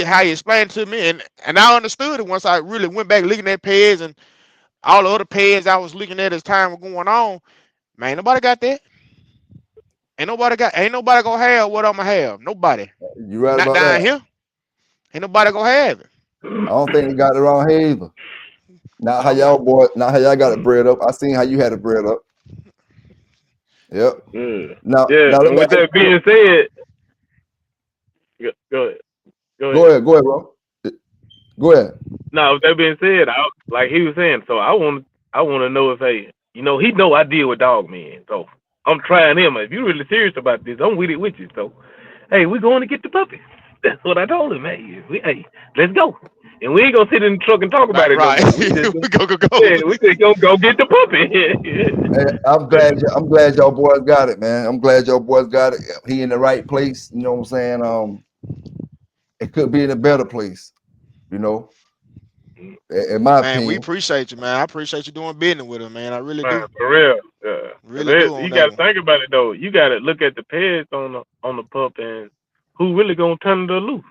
How he explained it to me, and I understood it once I really went back looking at pads and all the other pads I was looking at as time was going on. Man, nobody got that. Ain't nobody gonna have what I'm gonna have. Nobody. you right Not about down that. here. Ain't nobody gonna have it. I don't think they got it around here either. No. Not how y'all got it bred up. I seen how you had it bred up. Yep. Yeah. Now, Yeah. now let And me with ask that you this. being said, go ahead. Go Go ahead. ahead, bro. Go ahead. Now, with that being said, like he was saying, so I want to know if he know I deal with dog men, so I'm trying him. If you're really serious about this, I'm with it with you. So, hey, we're going to get the puppy. That's what I told him, man. Hey, let's go. And we ain't gonna sit in the truck and talk about Right, it no right. more. We just we go. yeah, we just gonna go get the puppy. Hey, I'm glad y'all boys got it, man. I'm glad y'all boys got it. He in the right place. You know what I'm saying? It could be in a better place. You know, in my Man, we opinion. appreciate you, man. I appreciate you doing business with us, man. I really Man, do. for real. Yeah. Really do You on that got to one. think about it though. You got to look at the pets on the pup and who really gonna turn it loose.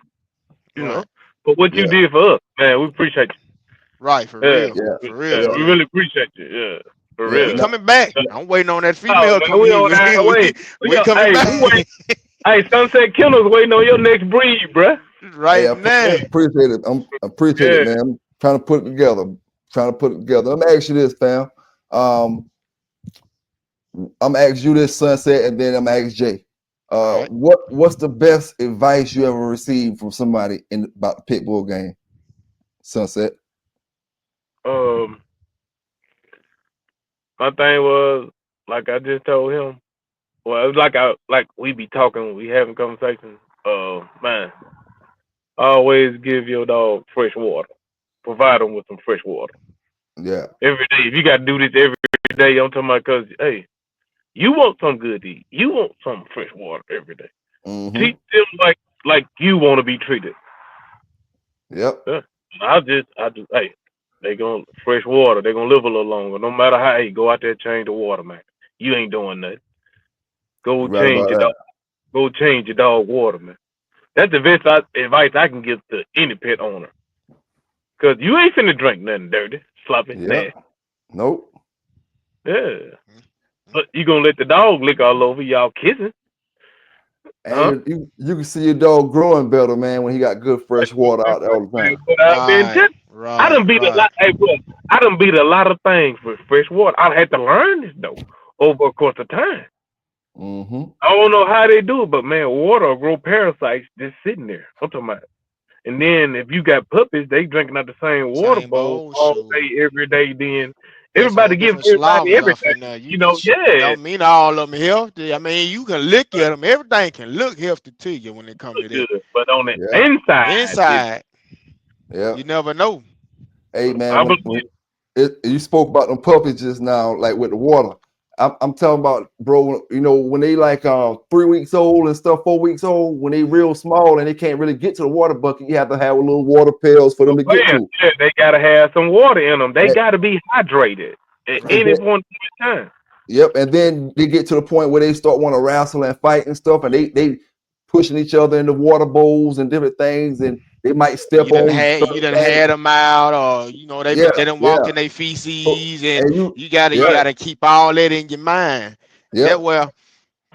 You know. Right. But what you Yeah, did for us, man, we appreciate Right, for you. Yeah. real. yeah, For real, yeah, We Steve. really appreciate you. Yeah. For And yeah. we real. coming back. Yeah. I'm waiting on that Oh female man, come we here. on our way. We coming Hey, we back wait. Hey, SunSet Kennels waiting on your next breed, bruh. Hey, right Yeah. now. appreciate it. I appreciate it, Yeah. man. I'm trying to put it together. Trying to put it together. Let me ask you this, fam. Um, I'm gonna ask you this, Sunset, and then I'm gonna ask Jay. All right. What's the best advice you ever received from somebody about the pit bull game? Sunset. Um, my thing was like I just told him. Well, it was like we be talking, we having conversations. Man, always give your dog fresh water. Provide them with some fresh water Yeah. every day. If you got to do this every day, I'm talking about because hey, you want some good to eat. You want some fresh water every day. Mm-hmm. Treat them like you want to be treated. Yep. Yeah. I do. Hey, they gonna fresh water. They gonna live a little longer. No matter how. Hey, go out there change the water, man. You ain't doing nothing. Go You're right change about your dog. that. Go change your dog water, man. That's the best advice I can give to any pet owner. Cause you ain't finna drink nothing dirty, sloppy, Yep. nasty. Nope. Yeah. But you gonna let the dog lick all over y'all kissing, And huh? you can see your dog growing better, man, when he got good fresh water out there all the time. But I've been Right. telling. I Right. done beat a Right. lot. Hey, bro, I done beat a lot of things with fresh water. I had to learn this though over a course of time. Mm-hmm. I don't know how they do it, but man, water will grow parasites just sitting there. I'm talking about. And then if you got puppies, they drinking out the same water Same bowl old all shoe. day, every day. Then That's whole everybody give different everybody slavers off everything. in there. You You know, just yeah, don't mean all of them healthy. I mean, you can look at them. Everything can look healthy to you when it comes look to that. good. But on the Yeah. inside, Inside, Yeah. you never know. Hey man, I believe you spoke about them puppies just now, like with the water. I'm talking about, bro. You know, when they like 3 weeks old and stuff, 4 weeks old, when they real small and they can't really get to the water bucket, you have to have a little water pails for them to get to. Yeah, they gotta have some water in them. They And, gotta be hydrated at and any then, point in time. yep, and then they get to the point where they start want to wrestle and fight and stuff, and they pushing each other in the water bowls and different things, and they might step on You certain done things. had them out, or you know they Yeah, didn't yeah. walk in their So, feces, and and you, you yeah, gotta keep all that in your mind. That yep, well,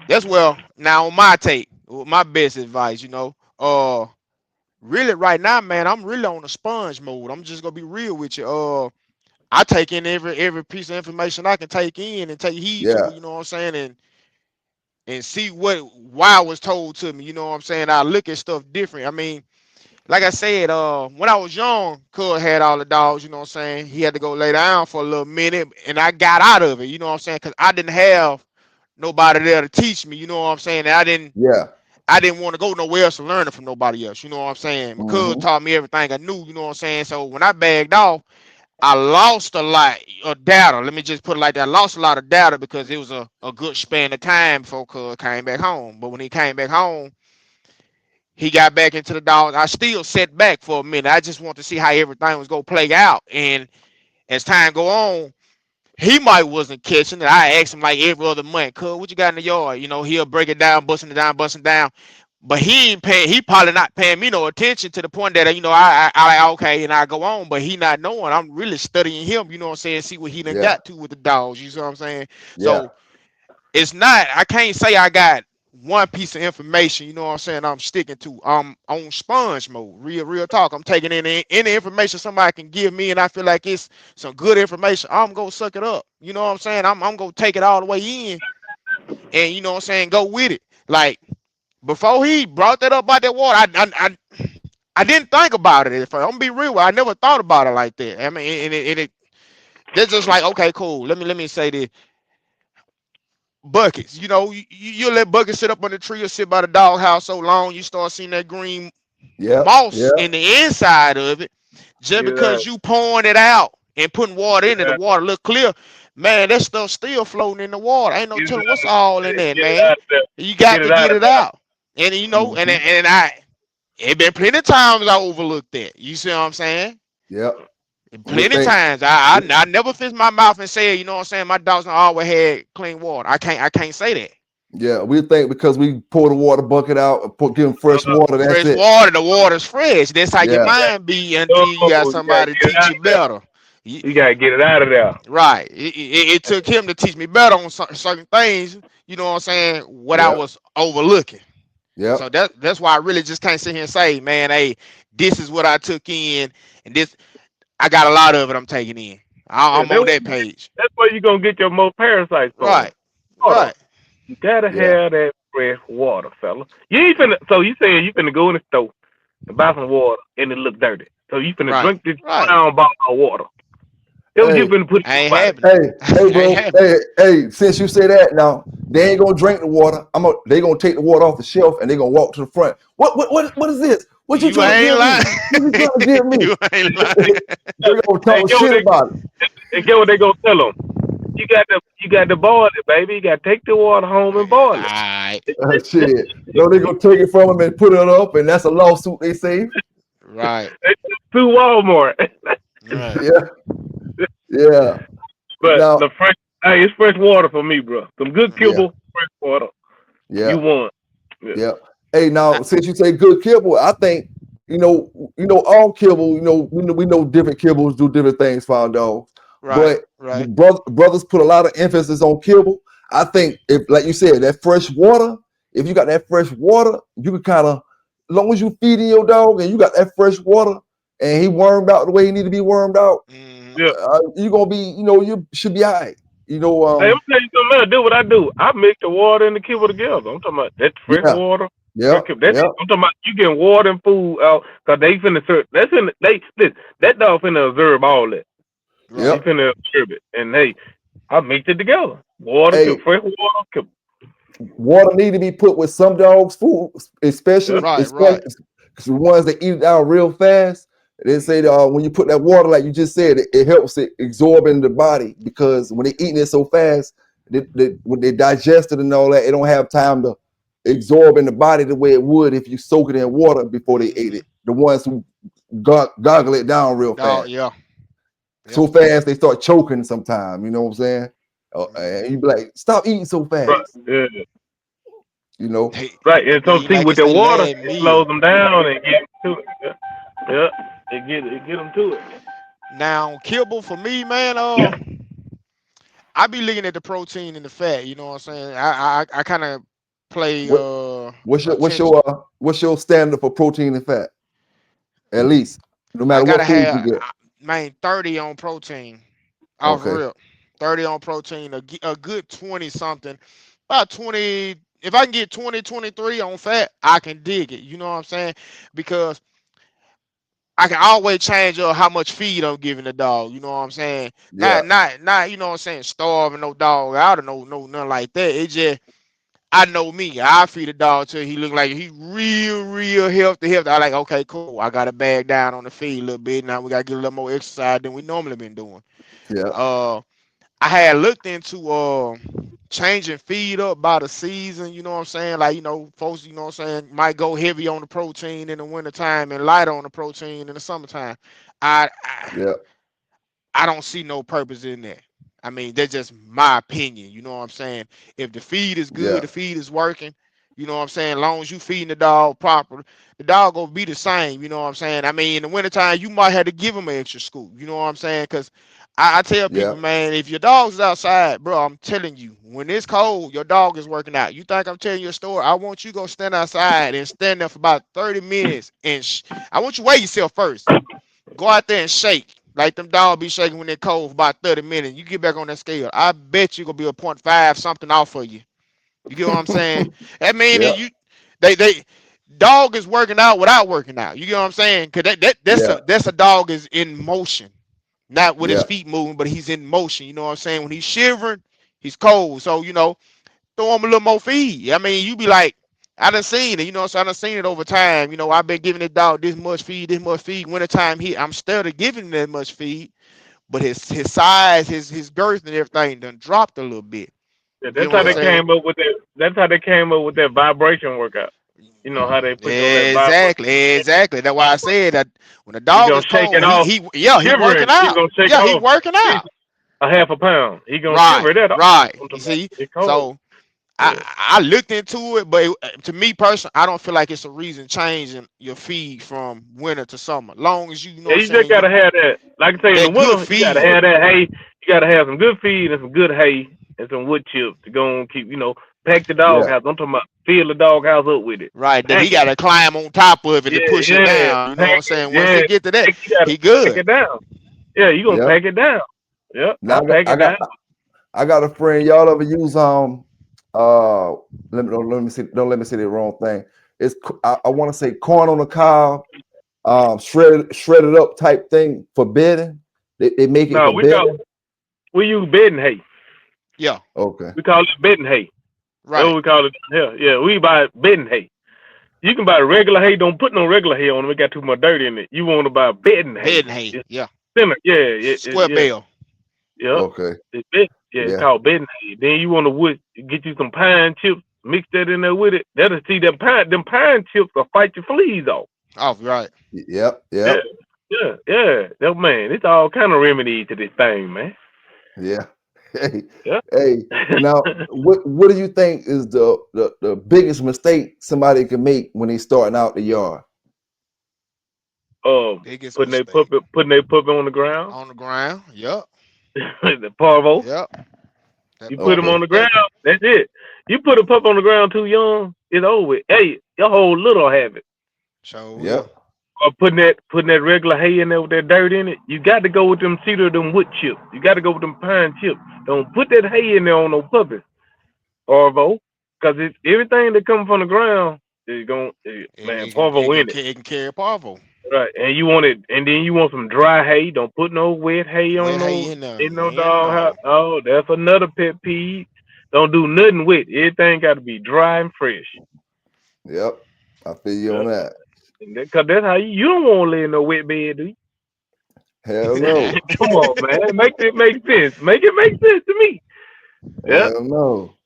that's well. Now on my take, my best advice, really right now, man, I'm really on a sponge mode. I'm just gonna be real with you. I take in every piece of information I can take in and take heed to yeah, it. You know what I'm saying, and see why it was told to me. You know what I'm saying. I look at stuff different. I mean, like I said, when I was young, Cuz had all the dogs, you know what I'm saying? He had to go lay down for a little minute, and I got out of it, you know what I'm saying? Because I didn't have nobody there to teach me, you know what I'm saying? And yeah. I didn't want to go nowhere else to learn it from nobody else, you know what I'm saying? My cuz Mm-hmm. taught me everything I knew, you know what I'm saying? So when I bagged off, I lost a lot of data. Let me just put it like that. I lost a lot of data because it was a good span of time before Cuz came back home. But when he came back home, he got back into the dogs. I still sat back for a minute. I just want to see how everything was gonna play out. And as time go on, he might wasn't catching it. I asked him like every other month, "Cuz, what you got in the yard?" You know, he'll break it down, busting it down, busting it down. But he ain't paying. He probably not paying me no attention to the point that I okay, and I go on. But he not knowing. I'm really studying him. You know what I'm saying? See what he done Yeah, got to with the dogs. You see what I'm saying? yeah, So it's not, I can't say I got one piece of information, you know what I'm saying, I'm sticking to. I'm on sponge mode. Real talk. I'm taking in any information somebody can give me, and I feel like it's some good information. I'm gonna suck it up. You know what I'm saying? I'm gonna take it all the way in, and you know what I'm saying, go with it. Like before he brought that up about that water, I didn't think about it. If I'm gonna be real, I never thought about it like that. I mean, that's just like, okay, cool. Let me say this. Buckets. You know, you let buckets sit up on the tree or sit by the doghouse so long, you start seeing that green yeah, moss yeah, in the inside of it. Just Get out, because you pouring it out and putting water get in it, the out, water look clear. Man, that stuff still floating in the water. Ain't no get it telling out, what's all in there, get it man. out of there. You Get got to it out get of it there. out. And you know, mm-hmm. it been plenty of times I overlooked that. You see what I'm saying? Yep. We Plenty of think, times. I never fist my mouth and say, you know what I'm saying, my dogs don't always had clean water. I can't say that. yeah, we think because we pour the water bucket out and give them fresh water, that's Fresh it. water, the water's fresh. That's how your Yeah, mind be until you got Oh, you gotta somebody to get it teach out you of there. better. You- You gotta get it out of there. right. It took him to teach me better on certain things, you know what I'm saying, what I yep, was overlooking. So yep, that's why I really just can't sit here and say, man, hey, this is what I took in, and this I got a lot of it I'm taking in. Yeah, I'm on that page. that's where you gonna get your most parasites from. Right. Water. Right. You gotta yeah, have that fresh water, fella. You ain't finna. So you saying you finna go in the store and buy some water and it look dirty. So you finna Right. drink this Right. brown bottle of water. It was you hey, finna put in I ain't your body. happening. hey, Ain't bro, happening. hey, since you say that now, they ain't gonna drink the water. They gonna take the water off the shelf and they gonna walk to the front. What is this? What you You trying to ain't give me? lying. What you trying to give me? You ain't lying. They gonna Hey, talk shit about it. get what they gonna tell them. You got to boil it, baby. You got to take the water home and boil it. Alright. Shit. No, they gonna take it from them and put it up, and that's a lawsuit they say. Right. Through Walmart. Right. Yeah, yeah. But Now, the fresh, hey, it's fresh water for me, bro. Some good yeah, Kibble, fresh water. yeah, You want? Yeah. yeah. Hey, Nah, now since you say good kibble, I think all kibble. We know different kibbles do different things for our dogs, right. but Right. brothers put a lot of emphasis on kibble. I think if, like you said, that fresh water, if you got that fresh water, you can kind of, as long as you feeding your dog and you got that fresh water, and he wormed out the way he need to be wormed out, Mm-hmm. Yeah. you're gonna be, you should be all right. Hey, I'm tell you something else. Do what I do. I mix the water and the Kibble together. I'm talking about that fresh Yeah, water. yeah, Fresh Kibble. That's yeah, it. I'm talking about you getting water and food out because they finna serve. That's in they listen, that dog finna observe all that. He yep. Right. finna observe it, and hey, I mix it together. Water, Hey, fresh water, Kibble. water need to be put with some dogs' food, Yeah. Right. especially Right. the ones that eat it out real fast. They say Mm-hmm. when you put that water, like you just said, it helps it absorb in the body because when they eating it so fast, when they digest it and all that, it don't have time to absorb in the body the way it would if you soak it in water before they ate it. The ones who goggle it down real Oh fast. yeah. So fast they start choking sometime, you know what I'm saying? And you be like, stop eating so Right. fast. Yeah. You know? Right. And so see Like with it's the they water, last it slows meal. them down and get to it. Yeah. Yeah. It get them to it. Now kibble for me, man. I be looking at the protein and the fat. You know what I'm saying? I kind of play What attention. what's your standard for protein and fat? At least, no I matter gotta what food you have get. man 30 on protein off Okay. rip. 30 on protein, a good 20 something, about 20. If I can get 20, 23 on fat, I can dig it. You know what I'm saying? Because I can always change up how much feed I'm giving the dog. You know what I'm saying? Yeah, Not. You know what I'm saying? Starving no dog out or no nothing like that. It just I know me. I feed a dog till he look like he real healthy. I like okay, cool. I got to bag down on the feed a little bit. Now we got to get a little more exercise than we normally been doing. yeah, Uh, I had looked into changing feed up by the season, you know what I'm saying? Like, folks, you know what I'm saying, might go heavy on the protein in the wintertime and light on the protein in the summertime. I, I yeah, I don't see no purpose in that. I mean, that's just my opinion. You know what I'm saying? If the feed is yeah, good, the feed is working, you know what I'm saying? As long as you feeding the dog proper, the dog gonna be the same. You know what I'm saying? I mean, in the wintertime, you might have to give him an extra scoop. You know what I'm saying? Because I tell yeah, people, man, if your dog's outside, bro, I'm telling you, when it's cold, your dog is working out. You think I'm telling you a story? I want you to go stand outside and stand there for about 30 minutes and I want you to weigh yourself first. Go out there and shake. Like them dogs be shaking when they're cold for about 30 minutes. You get back on that scale. I bet you gonna be a 0.5 something off for you. You get what I'm saying? That mean yeah, that they dog is working out without working out. You get what I'm saying? Cause yeah, that's a dog is in motion. Not with his yeah, feet moving, but he's in motion. You know what I'm saying? When he's shivering, he's cold. So, throw him a little more feed. I mean, you be like, I done seen it, so I done seen it over time. I've been giving the dog this much feed, this much feed. Wintertime I'm still giving him that much feed, but his size, his girth and everything done dropped a little bit. Yeah, You get that's what how I'm they yeah, saying? came up with that. That's how they came up with that vibration workout. You know how they put you on that vibration. Exactly. That's why I said that when the He dog gonna is shake it cold, off. he working Shivering. He out. gonna shake it Yeah, he off. working He's out. a half a pound. He gonna Right, shiver that off. right. I'm You talking about see, it cold. so Yeah. I looked into it, but to me personally, I don't feel like it's a reason changing your feed from winter to summer. Long as you know Yeah, what I'm you just saying, gotta have that. Like I say, in the that good winter, you gotta feed. have that hay. You gotta have some good feed and some good hay and some wood chips to go and keep. Pack the dog yeah, house. I'm talking about fill the dog house up with it. Right, that he Pack it. got to climb on top of it Yeah, to push it yeah. down. You know what Pack I'm it. saying? Once Yeah. he get to that, You gotta he pack good. it down. Yeah, you gonna yeah. pack it down. Yep, Now I'm packing down. I got a friend. Y'all ever use uh let me see, don't let me say the wrong thing. I want to say corn on the cob, shredded up type thing for bedding. They make it No, for bedding. we use bedding hay. Yeah, Okay. We call it bedding hay. That's what right. we call it. Yeah. We buy bedding hay. You can buy regular hay. Don't put no regular hay on it. We got too much dirt in it. You want to buy bedding hay. Bedding hay. It's Yeah, thinner. square Yeah. bale. Yep. Okay. It's bed. Yeah, it's Yeah. called bedding hay. Then you want to get you some pine chips. Mix that in there with it. That'll see them pine chips will fight your fleas off. Oh, right. Yep. Yeah. Yep. That man, it's all kind of remedy to this thing, man. Yeah. Hey. Yeah. Hey. Now, what do you think is the biggest mistake somebody can make when they starting out the yard? Biggest Putting mistake their puppy on the ground. on the ground. Yep, The parvo. yep. That You put him Okay. on the parvo. ground. That's it. You put a pup on the ground too young, it's over with. Hey, your whole little habit. So will. Yep. Or putting that regular hay in there with that dirt in it. You got to go with them cedar, them wood chips. You got to go with them pine chips. Don't put that hay in there on no puppies, Parvo, because it's everything that comes from the ground is going. Man, Parvo in it. It can carry parvo. Right, and you want it, and then you want some dry hay. Don't put no wet hay on Wet hay in there. no And dog house. no. Oh, that's another pet peeve. Don't do nothing with it. Everything got to be dry and fresh. Yep. I feel you Yeah, on that. because that's how you don't want to lay in no wet bed, do you? Hell no. Come on, man, make it make sense. Make it make sense to me. Yeah. Hell no.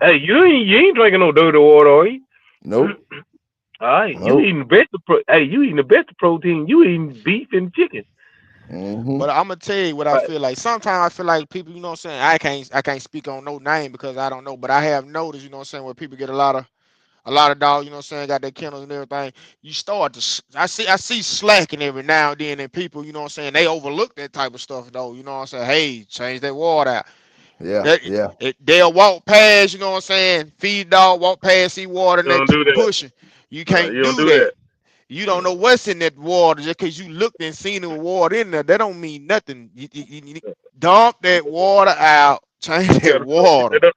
Hey, you ain't drinking no dirty water, are you? Nope. All right, you Nope. eating the best of hey, you eating the best of protein. You eating beef and chicken. Mm-hmm. But I'm gonna tell you what I Right. feel like. Sometimes I feel like people, you know what I'm saying. I can't speak on no name because I don't know. But I have noticed, you know what I'm saying, where people get a lot of dogs, you know what I'm saying, got their kennels and everything. You start to, I see slacking every now and then, and people, you know what I'm saying, they overlook that type of stuff though. You know what I'm saying? Hey, change that water out. Yeah. That Yeah. they'll walk past, you know what I'm saying, feed dog, walk past, see water, and You they don't do keep that. pushing. You No, can't you don't do do that. that. You don't know what's in that water just because you looked and seen the water in there. That don't mean nothing. You dump that water out. Change You that gotta freshen water. it up.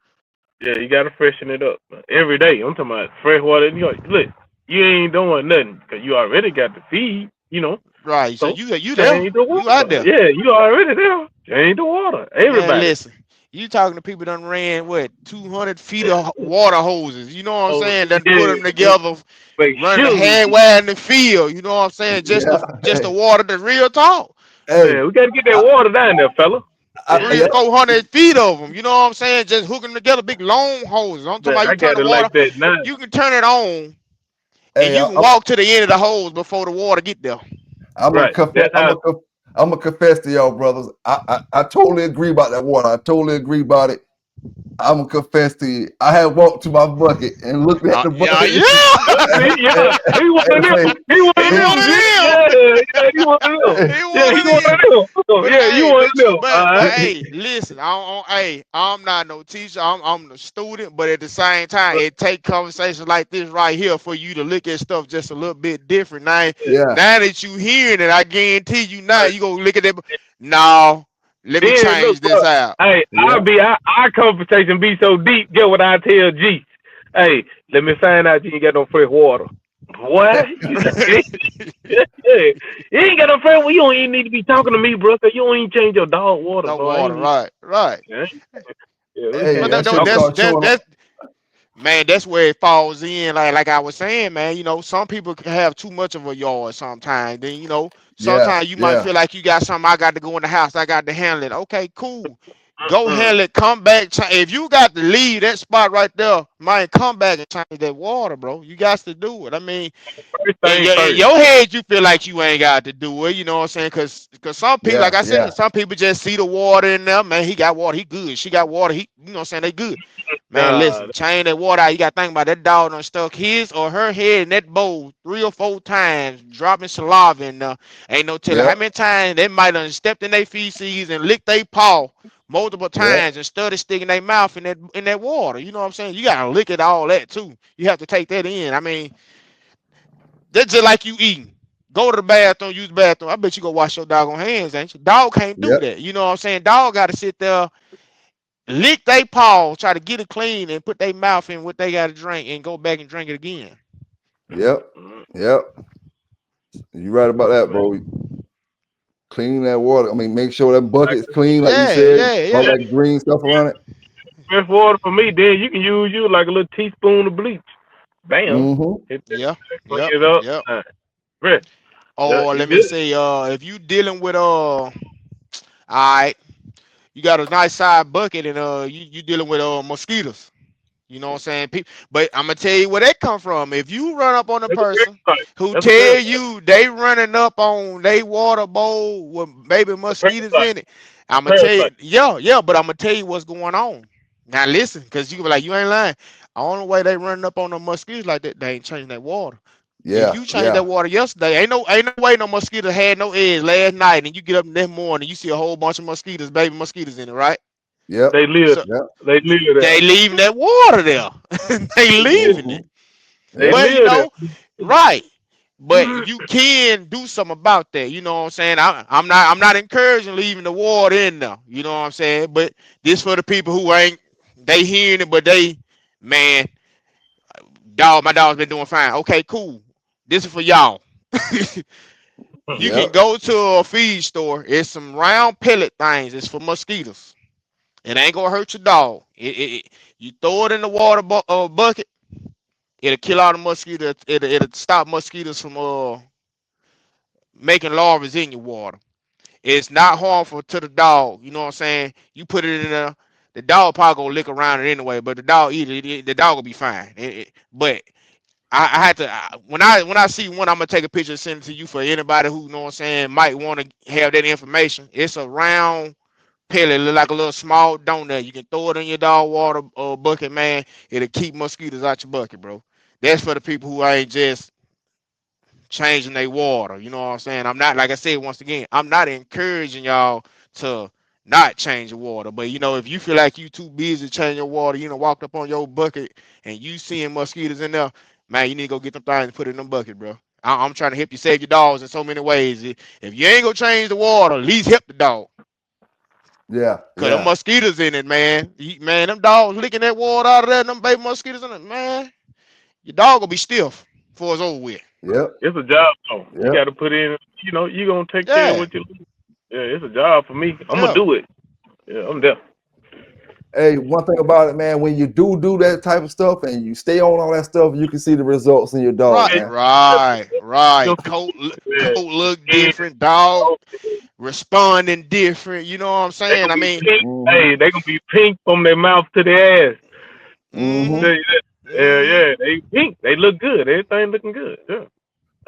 Yeah, you gotta freshen it up every day. I'm talking about fresh water. Look, you ain't doing nothing because you already got the feed. Right. So So you there. change the You out water. there. Yeah, you already there. Change the water. Man, Everybody. listen. You talking to people done ran what 200 feet of water hoses. You know what I'm Oh saying? Done put yeah, them together, make running sure we do. halfway in the field. You know what I'm saying? Just Yeah. the just the Hey. water the real talk. Hey. Man, we gotta get that I, water down there, fella. Three, yeah. 400 feet of them. You know what I'm saying? Just hooking together big long hoses. I'm talking Man, about I you turn got the it water. like that now. You can turn it on and Hey. you can walk to the end of the hose before the water get there. I'm gonna Right. confess. That's how. I'm gonna confess to y'all, brothers. I totally agree about that water. I totally agree about it. I'm gonna confess to you. I had walked to my bucket and looked at the Yeah, bucket yeah. See, yeah, he one of and them. say, He one He of hey, one them. of G. them. Yeah, yeah, he one of them. hey, He Yeah, one he of one them. of them. But Yeah, you hey, one of them. All but right. hey, listen, hey, I'm not no teacher. I'm the student, but at the same time, it take conversations like this right here for you to look at stuff just a little bit different. yeah, Now that you hearing it, I guarantee you now Right. you gonna look at it. No, let me Then look, change this bro. out. Hey, yeah, our conversation be so deep. Get what I tell G. Hey, let me find out you ain't got no fresh water. What? You ain't got no fresh water. You don't even need to be talking to me, bro. Cause you don't even change your dog water, No so I water, ain't. right, right. Yeah, yeah, we hey, But can't. that shit I'm, start showing up. that's man, that's where it falls in. Like I was saying, man, some people can have too much of a yard sometimes. Then Yeah, sometimes you might yeah, feel like you got something. I got to go in the house. I got to handle it. Okay, cool. Go mm-mm. handle it. Come back. If you got to leave that spot right there, man, come back and change that water, bro. You got to do it. I mean, First in thing your in first. your head, you feel like you ain't got to do it. You know what I'm saying? Cause some people, yeah, like I yeah, said, some people just see the water in there. Man, he got water. He good. She got water. He, you know what I'm saying? They good. Man, Nah, listen, change that water out. You got to think about that dog done stuck his or her head in that bowl 3 or 4 times, dropping saliva in there. Ain't no telling yeah, how many times they might have stepped in their feces and licked their paw multiple yeah, times and started sticking their mouth in that water. You know what I'm saying? You gotta lick it all that too. You have to take that in. I mean, that's just like you eating. Go to the bathroom, use the bathroom. I bet you go wash your dog on hands, ain't you? Dog can't do yeah, that. You know what I'm saying? Dog got to sit there, lick their paw, try to get it clean, and put their mouth in what they got to drink, and go back and drink it again. yep, mm, yep. You right about that, man. bro. Clean that water. I mean, make sure that Like, bucket's clean, like you Yeah, said, yeah, all yeah. that green stuff around it. fresh water for me, then you can use you like a little teaspoon of bleach. Bam. Mm-hmm. Hit that, Yeah, clean yep, it up. yep. Fresh. Yeah, Or you let me good. say, if you dealing with all right, you got a nice side bucket, and you dealing with mosquitoes. You know what I'm saying? But I'm gonna tell you where they come from. If you run up on a That's a person parasite. who That's a tell parasite. you they running up on they water bowl with maybe A mosquitoes parasite. in it, A I'm gonna tell you, parasite. yeah, yeah, but I'm gonna tell you what's going on. Now listen, cause you can be like, you ain't lying. The only way they running up on the mosquitoes like that, they ain't changing that water. If Yeah, you changed that yeah, water yesterday, ain't no way no mosquito had no eggs last night, and you get up this morning, you see a whole bunch of mosquitoes, baby mosquitoes in it, right? yep, They live. So yep. They live there. they leaving that water there. They leaving Mm-hmm. it. They Yep, But live there. right. But you can do something about that. You know what I'm saying? I'm not encouraging leaving the water in there. You know what I'm saying? But this for the people who ain't they hearing it, but they man, my dog's been doing fine. Okay, cool. This is for y'all. You can yep, go to a feed store. It's some round pellet things. It's for mosquitoes. It ain't gonna hurt your dog. You throw it in the water bucket. It'll kill all the mosquitoes. It'll stop mosquitoes from making larvae in your water. It's not harmful to the dog. You know what I'm saying? You put it in there. the dog probably gonna lick around it anyway. But the dog eat it, the dog will be fine. But I had to when I see one, I'm gonna take a picture and send it to you for anybody who, you know what I'm saying, might want to have that information. It's a round pellet, look like a little small donut. You can throw it in your dog water bucket, man. It'll keep mosquitoes out your bucket, bro. That's for the people who ain't just changing their water. You know what I'm saying? I'm not, like I said once again, I'm not encouraging y'all to not change your water. But you know, if you feel like you too busy changing your water, you know, walked up on your bucket and you seeing mosquitoes in there, man, you need to go get them things and put it in them bucket, bro. I'm trying to help you save your dogs in so many ways. If you ain't gonna change the water, at least help the dog. Yeah, Cause them yeah, mosquitoes in it, man. Man, them dogs licking that water out of there, them baby mosquitoes in it, man. Your dog will be stiff before it's over with. yep, It's a job though. You yep. got to put in. You know, you gonna take care of Yeah, what you. Yeah, it's a job for me. I'm gonna yeah. do it. Yeah, I'm there. Hey, one thing about it, man, when you do that type of stuff and you stay on all that stuff, you can see the results in your dog, Right, man. right, You right. know, Coat yeah, look and, different, dog responding different. You know what I'm they saying? gonna I be mean, pink. Mm-hmm. Hey, they gonna be pink from their mouth to their ass. Mm-hmm. mm-hmm, Tell you that. Yeah, mm-hmm. yeah, they pink. They look good. Everything looking good. Yeah,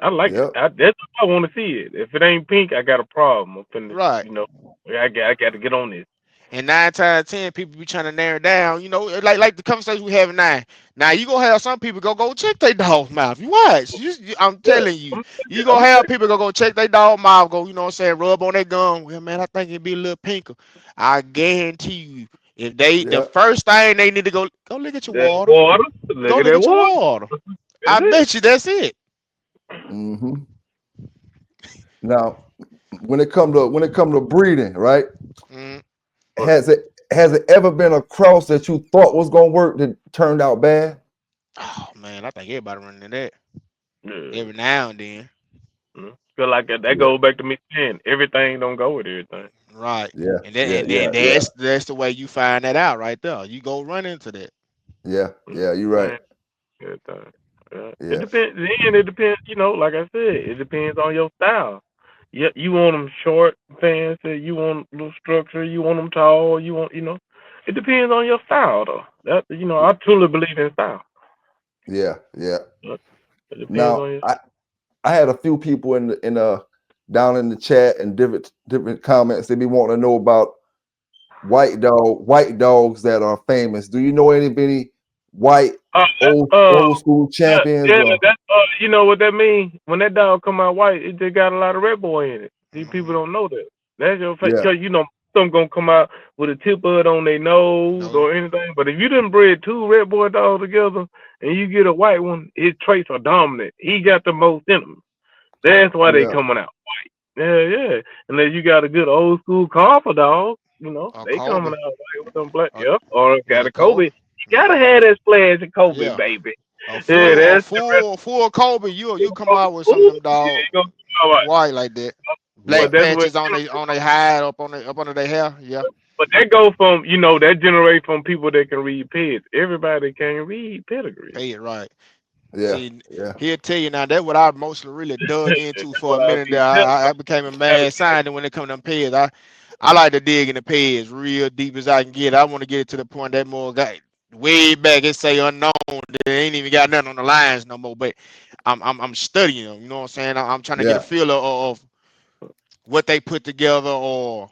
I like it. Yep. That's how I want to see it. If it ain't pink, I got a problem. I'm finna, Right. you know, I got to get on this. And 9 times 10, people be trying to narrow it down. You know, like the conversation we having now. Now you gonna have some people go check their dog's mouth. You watch. I'm Yeah. telling you, I'm, you I'm gonna have people go check their dog mouth. Go, you know what I'm saying, rub on their gum. Well, man, I think it'd be a little pinker. I guarantee you, if the Yeah. first thing they need to go look at your that water. water. Look Go at look that at your water. water. That's I it. bet you that's it. Mm-hmm. Now, when it come to breeding, right? Mm. Has it ever been a cross that you thought was gonna work that turned out bad? Oh man, I think everybody running into that Yeah. every now and then. Feel like that Yeah. goes back to me saying everything don't go with everything. Right. Yeah. And then Yeah. and Yeah. then Yeah. that's the way you find that out right there. You go run into that. Yeah. Yeah. You're right. Same everything. It Yeah. depends. Then it depends. You know, like I said, it depends on your style. Yeah, you want them short, fancy. You want a little structure. You want them tall. You want, you know. It depends on your style, though. That you know, I truly believe in style. Yeah. Yeah. It depends Now, on your. I had a few people in down in the chat and different comments. They be wanting to know about white dogs that are famous. Do you know any white Uh, old school champions? yeah, that you know what that means? When that dog come out white, it just got a lot of red boy in it. These people Mm-hmm. don't know that. That's your face, Yeah. cause you know some gonna come out with a tip bud on their nose No. or anything. But if you done bred two red boy dogs together and you get a white one, his traits are dominant. He got the most in him. That's why they Yeah. coming out. Yeah, yeah. Unless you got a good old school Carver dog, you know, A they coming Kobe. out like with some black. Uh, Yep. Or got yeah, a Kobe. Kobe. You gotta Mm-hmm. have that splash of Kobe, Yeah. baby. A Yeah, full a that's the rest. full full Kobe. You come out with some of Ooh, them yeah, dog you gonna all right. white like that. Yeah. Black But that's what. patches on they hide up under their hair. Yeah. But that goes from that generate from people that can read peds. Everybody can read pedigree. Pay it right. Yeah. See, Yeah. he'll tell you now. That's what I mostly really dug into That's for a what I minute be there. telling I them. became a You gotta mad scientist when it comes to them pairs. I like to dig in the pairs real deep as I can get. I want to get it to the point that more got way back. It say unknown. They ain't even got nothing on the lines no more. But I'm studying them. You know what I'm saying? I'm trying to get a Yeah. feel of what they put together or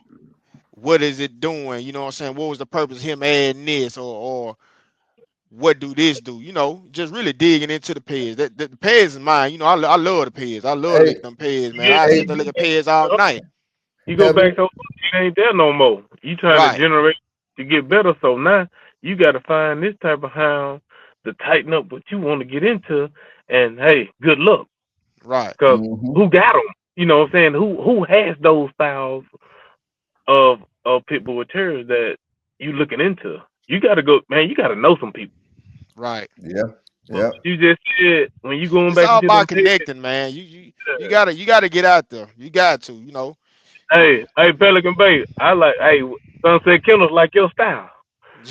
what is it doing. You know what I'm saying? What was the purpose of him adding this or what do this do? You know, just really digging into the pairs. The pairs is mine. You know, I love the pairs. I love to look Hey, at them pairs, man. yeah, I hey, sit there look at pairs all night. you go have back you to it ain't there no more. You trying to Right, generate to get better. So now you got to find this type of hound to tighten up what you want to get into. And hey, good luck, right, cause hmm who got them? You know what I'm saying? Who has those styles of pit bull terriers that you looking into? You got to go, man. You got to know some people. right. Yeah. But Yeah. you just said when you going It's back all into them about pits. connecting, man. You gotta get out there. You got to, you know. Hey, Pelican Bay. I like. Hey, SunSet Kennels like your style.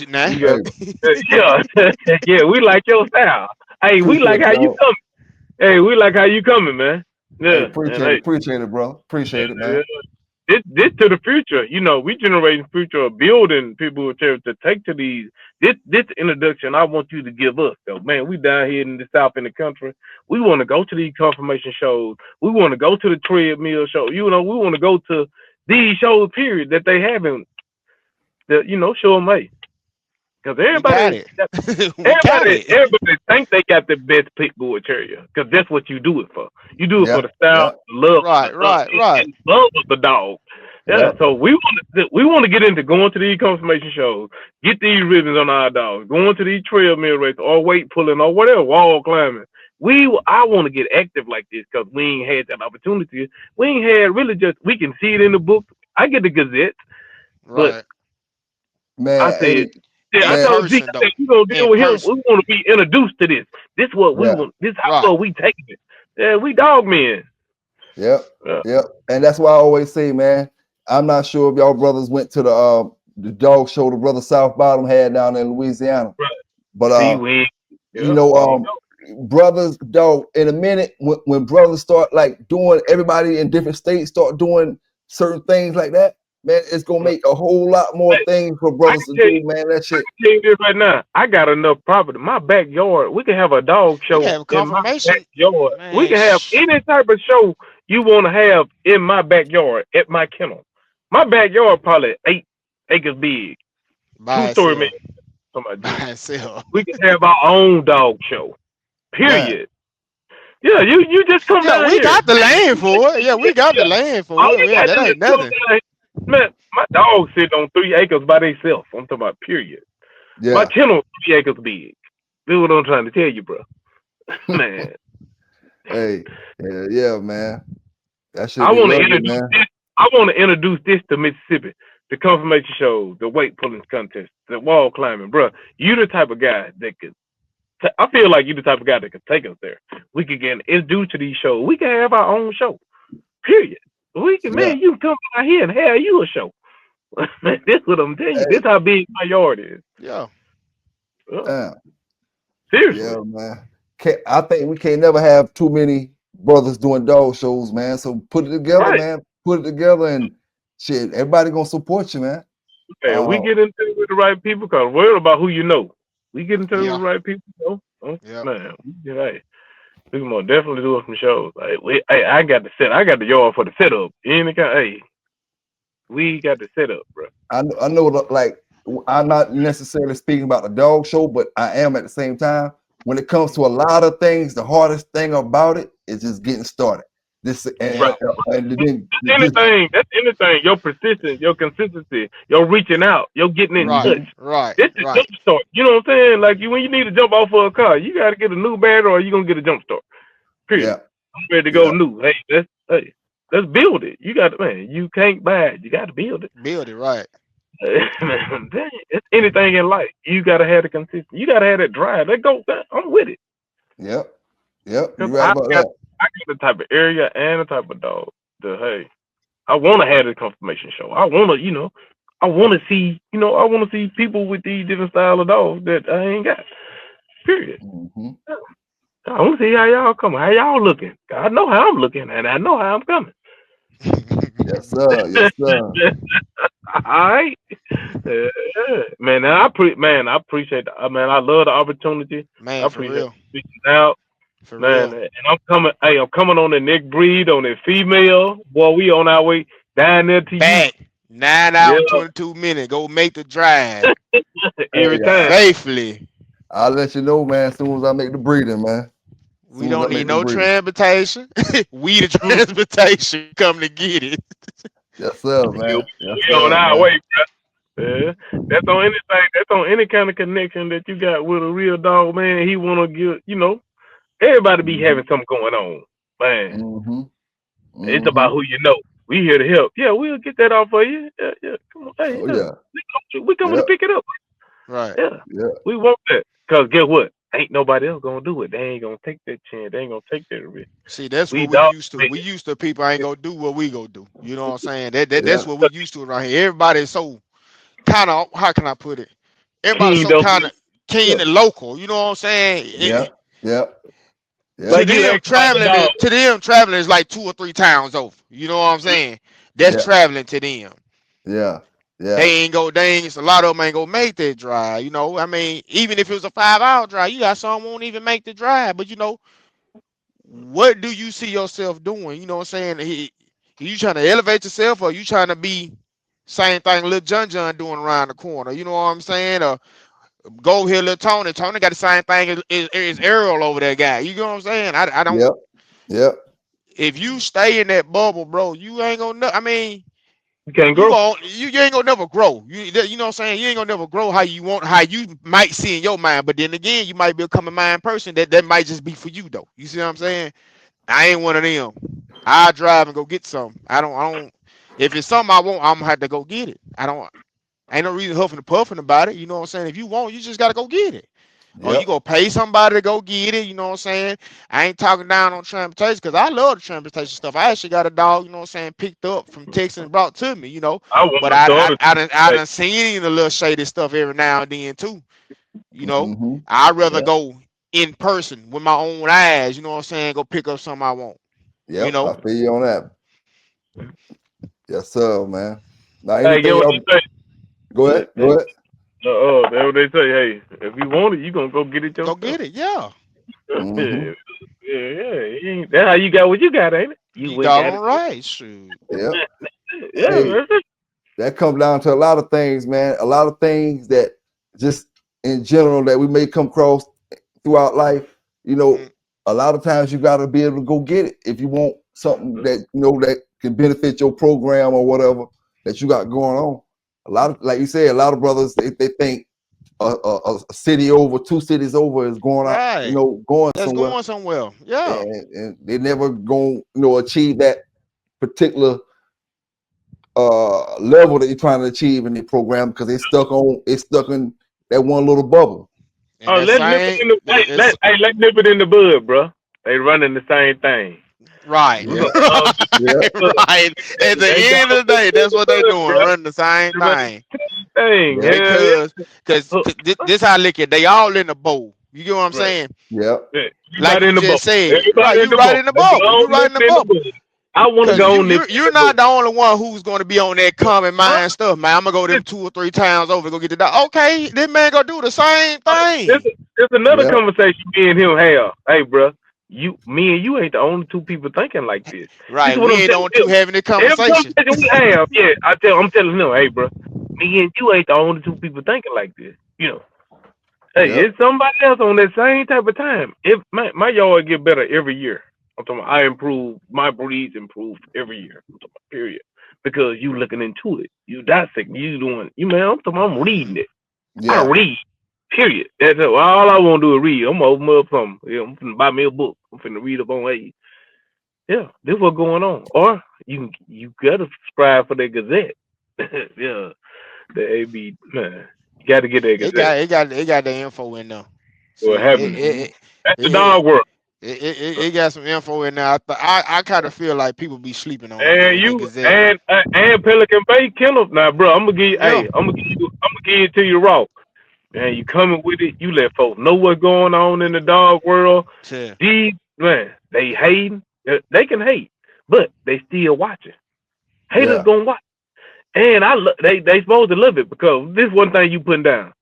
Nah. You got, Hey, yeah, yeah. We like your style. Hey, we appreciate like it, how you dog. coming. Hey, we like how you coming, man. Hey, Yeah, and appreciate hey, it. Appreciate it, bro. yeah, Appreciate it, yeah. man. this to the future. You know, we generating future of building people to take to these. This introduction I want you to give us though, man. We down here in the South in the country. We want to go to these confirmation shows. We want to go to the treadmill show. You know, we want to go to these shows. Period that they haven't. That show them May. Because We got everybody, it. We got it. everybody think they got the best pit bull terrier. Because that's what you do it for. You do it for Yeah, the style, yeah, love, Right, right, right. and love of the dog. Yeah. yeah, So we want to get into going to these confirmation shows, get these ribbons on our dogs, going to these trail mill races, or weight pulling, or whatever, wall climbing. I want to get active like this because we ain't had that opportunity. We ain't had really just we can see it in the book. I get the Gazette, but Right. I man. said, Hey, yeah, I In man. told Zeke, person I said, though. you gonna deal In with him. We person. want to be introduced to this. This is what we Yeah, want. This how Right. far we taking it. Yeah, we dog men. yep, Yeah, yep. And that's why I always say, man. I'm not sure if y'all brothers went to the dog show the brother South Bottom had down in Louisiana, right. but See, we, you yeah, know, we ain't brothers, dog, in a minute, when brothers start like doing, everybody in different states start doing certain things like that, man, it's gonna know. make a whole lot more Hey, things for I brothers can to tell do, you, man. That shit. tell you this right now. I got enough property. My backyard, we can have a dog We can show have a in my confirmation. backyard. We Man, can have any type of show you want to have in my backyard at my kennel. My backyard probably 8 acres big, by 2-story man. itself. Somebody do. By itself. We can have our own dog show. Man, Period. Yeah, you just come Yeah, down we here. got the land for it. Yeah, we got the Yeah, land all for it. you Yeah, gotta that do is ain't come nothing. down here. Man, my dog sitting on 3 acres by themselves. I'm talking about period. My yeah. kennel 3 acres big. This is what I'm trying to tell you, bro. Man, Hey, yeah, man. That should I be want to lovely, introduce man. this. I want to introduce this to Mississippi. The confirmation shows, the weight pulling contest, the wall climbing, bro. You the type of guy that could. I feel like you the type of guy that could take us there. We could get introduced to these shows. We can have our own show. Period. We can, Yeah. man. You can come out here and have you a show. Man, this what I'm telling you. This Hey, how big my yard is. Yeah. yeah, Seriously. yeah, man. I think we can't never have too many brothers doing dog shows, man. So put it together, Right. man. Put it together and shit. Everybody gonna support you, man. Man, we Uh, get into it with the right people because worry about who you know. We get into it with Yeah. the right people, Yeah. man. Hey, we can most definitely do some shows. Hey, I got the yard for the setup. Hey, we got the setup, bro. I know, like, I'm not necessarily speaking about the dog show, but I am at the same time. When it comes to a lot of things, the hardest thing about it is just getting started. This Right. and then That's anything. Your persistence, your consistency, your reaching out, your getting in Right. touch. Mhm. Right. This is Right. jump start. You know what I'm saying? Like when you need to jump off of a car, you gotta get a new battery or you gonna get a jump start. Period. Yeah, I'm ready to go yeah, new. Let's build it. You got to, man. You can't buy it. You got to build it. Build it right. Man, it's anything in life. You got to have the consistency. You got to have that drive. Let go. I'm with it. yep, yep. Cause You're right about that. I got the type of area and the type of dog. Hey, I want to have the confirmation show. I want to, I want to see, I want to see people with these different style of dogs that I ain't got. Period. Mm-hmm. I want to see how y'all coming. How y'all looking? I know how I'm looking, and I know how I'm coming. Yes, sir. Yes, sir. All right, man. I appreciate that. Man, I love the opportunity. I Man, for appreciate real. speaking out, For man. real. And I'm coming. Hey, I'm coming on the next breed on the female. Boy, we on our way down there to you. Back. 9 Yeah, hours, 22 minutes. Go make the drive. Hey, every time. Safely. I'll let you know, man. As soon as I make the breeding, man. As We soon as don't I need make the no breeding. transportation. We the Mm. transportation come to get it. Yes, sir, Yeah, man. Yes, we on sir, our man. way, bro. Yeah, that's on anything. That's on any kind of connection that you got with a real dog, man. He wanna get, everybody be Mm-hmm. having something going on, man. Mm-hmm. It's Mm-hmm. about who you know. We here to help. Yeah, we'll get that off for you. Yeah, yeah. Come on, hey, Oh yeah. yeah. We coming to Yep. pick it up. Right. Yeah, Yeah. we want that. Cause guess what? Ain't nobody else gonna do it. They ain't gonna take that chance. They ain't gonna take that risk. See, that's We what we dog. used to. We used to people ain't gonna do what we gonna do. You know what I'm saying? That's Yeah. what we used to around here. Everybody's so kind of, how can I put it? Everybody's Keen so don't kind of keen look and local. You know what I'm saying? Yeah. Yeah. Yeah. To like you them ask about the traveling dog. is like 2 or 3 towns over. You know what I'm saying? That's Yeah. traveling to them. Yeah. Yeah. They ain't a lot of them ain't gonna make that drive, you know. I mean, even if it was a 5 hour drive, you got some won't even make the drive. But you know, what do you see yourself doing? You know what I'm saying? You trying to elevate yourself, or you trying to be same thing little John doing around the corner? You know what I'm saying? Or go here, little Tony. Tony got the same thing as Earl over there, guy. You know what I'm saying? I don't. Yep. Yep. If you stay in that bubble, bro, you ain't gonna. I mean, You can't you grow. gon' you ain't gonna never grow. You know what I'm saying? You ain't gonna never grow how you want, how you might see in your mind. But then again, you might become a mind person that might just be for you though. You see what I'm saying? I ain't one of them. I drive and go get some. I don't. If it's something I want, I'm gonna have to go get it. I don't. Ain't no reason huffing and puffing about it. You know what I'm saying? If you want, you just gotta go get it. Or you Yep. go pay somebody to go get it. You know what I'm saying? I ain't talking down on transportation because I love the transportation stuff. I actually got a dog, you know what I'm saying, picked up from Texas and brought to me, you know. I want But my I I daughter to I done, I say, done seen the little shady stuff every now and then too. You know, Mm-hmm. I'd rather Yeah. go in person with my own eyes. You know what I'm saying? Go pick up something I want. You Yep. know. I feel you on that. Yes, sir, man. Now, hey, you anything know what else? they say? Go ahead. Go ahead. That's what they say. Hey, if you want it, you gonna go get it Go yourself. get it. Yeah. Mm-hmm. Yeah, that's how you got what you got, ain't it? You You went got doggone it. right. Shoot. Yep. Yeah, Hey, that's it. that comes down to a lot of things, man. A lot of things that just in general that we may come across throughout life. You know, Mm, a lot of times you got to be able to go get it if you want something that that can benefit your program or whatever that you got going on. A lot of, like you said, a lot of brothers they think a city over, 2 cities over is going out, right. going That's somewhere, going somewhere. Yeah. and they never going achieve that particular level that you're trying to achieve in the program because it's stuck in that one little bubble. And Oh, that let nip it same in the it's let nip it in the bud, bro. They running the same thing. right. Yeah, yeah, Right. At the They end got of the day, that's what they bud, doing, bro. running the same They running thing. the thing. yeah, Hell Because yeah. this how I look at it. They all in the bowl. You get what I'm Right. saying? yeah, Yeah. Like Everybody you in the boat. just said. Right, Everybody in you the right boat. in the Let's bubble. go You on nip right in the it in the bubble. bud. I want to Cause go on nip it in you're the bud. not the only one who's gonna be on that common Huh? mind stuff, man. I'm gonna go them 2 or 3 times over to go get the dog. Okay, this man gonna do the same There's, thing. there's another yeah, conversation me and him have. Hey, bro, me and you ain't the only two people thinking like this. This is Right. what We I'm ain't telling on two him. having a Every conversation. conversation we have, yeah, I'm telling him, hey, bro, me and you ain't the only two people thinking like this. Hey, yeah, it's somebody else on that same type of time. If my yard get better every year. I'm talking about I improve, my breeds improve every year. I'm talking about period. Because you looking into it. You dissecting, you doing I'm talking about I'm reading it. I yeah, read. Period. That's it. All I want to do is read. I'm gonna open up something. Yeah, I'm finna buy me a book. I'm finna read up on hey. Yeah, this what's going on. Or you gotta subscribe for the Gazette. Yeah, the AB man. You gotta get that Gazette. It got the info in there. What See, happening? hmm That's it, the it, dog world. it got some info in there. I kind of feel like people be sleeping on And the you Gazette. and Pelican Bay Kennels. Now, bro, I'm gonna give you. Yeah. Hey, I'm gonna give it to you raw. Man, you coming with it. You let folks know what's going on in the dog world. Yeah. These man, they hating. They can hate, but they still watching. Haters yeah, gonna watch, and they supposed to love it because this one thing you putting down,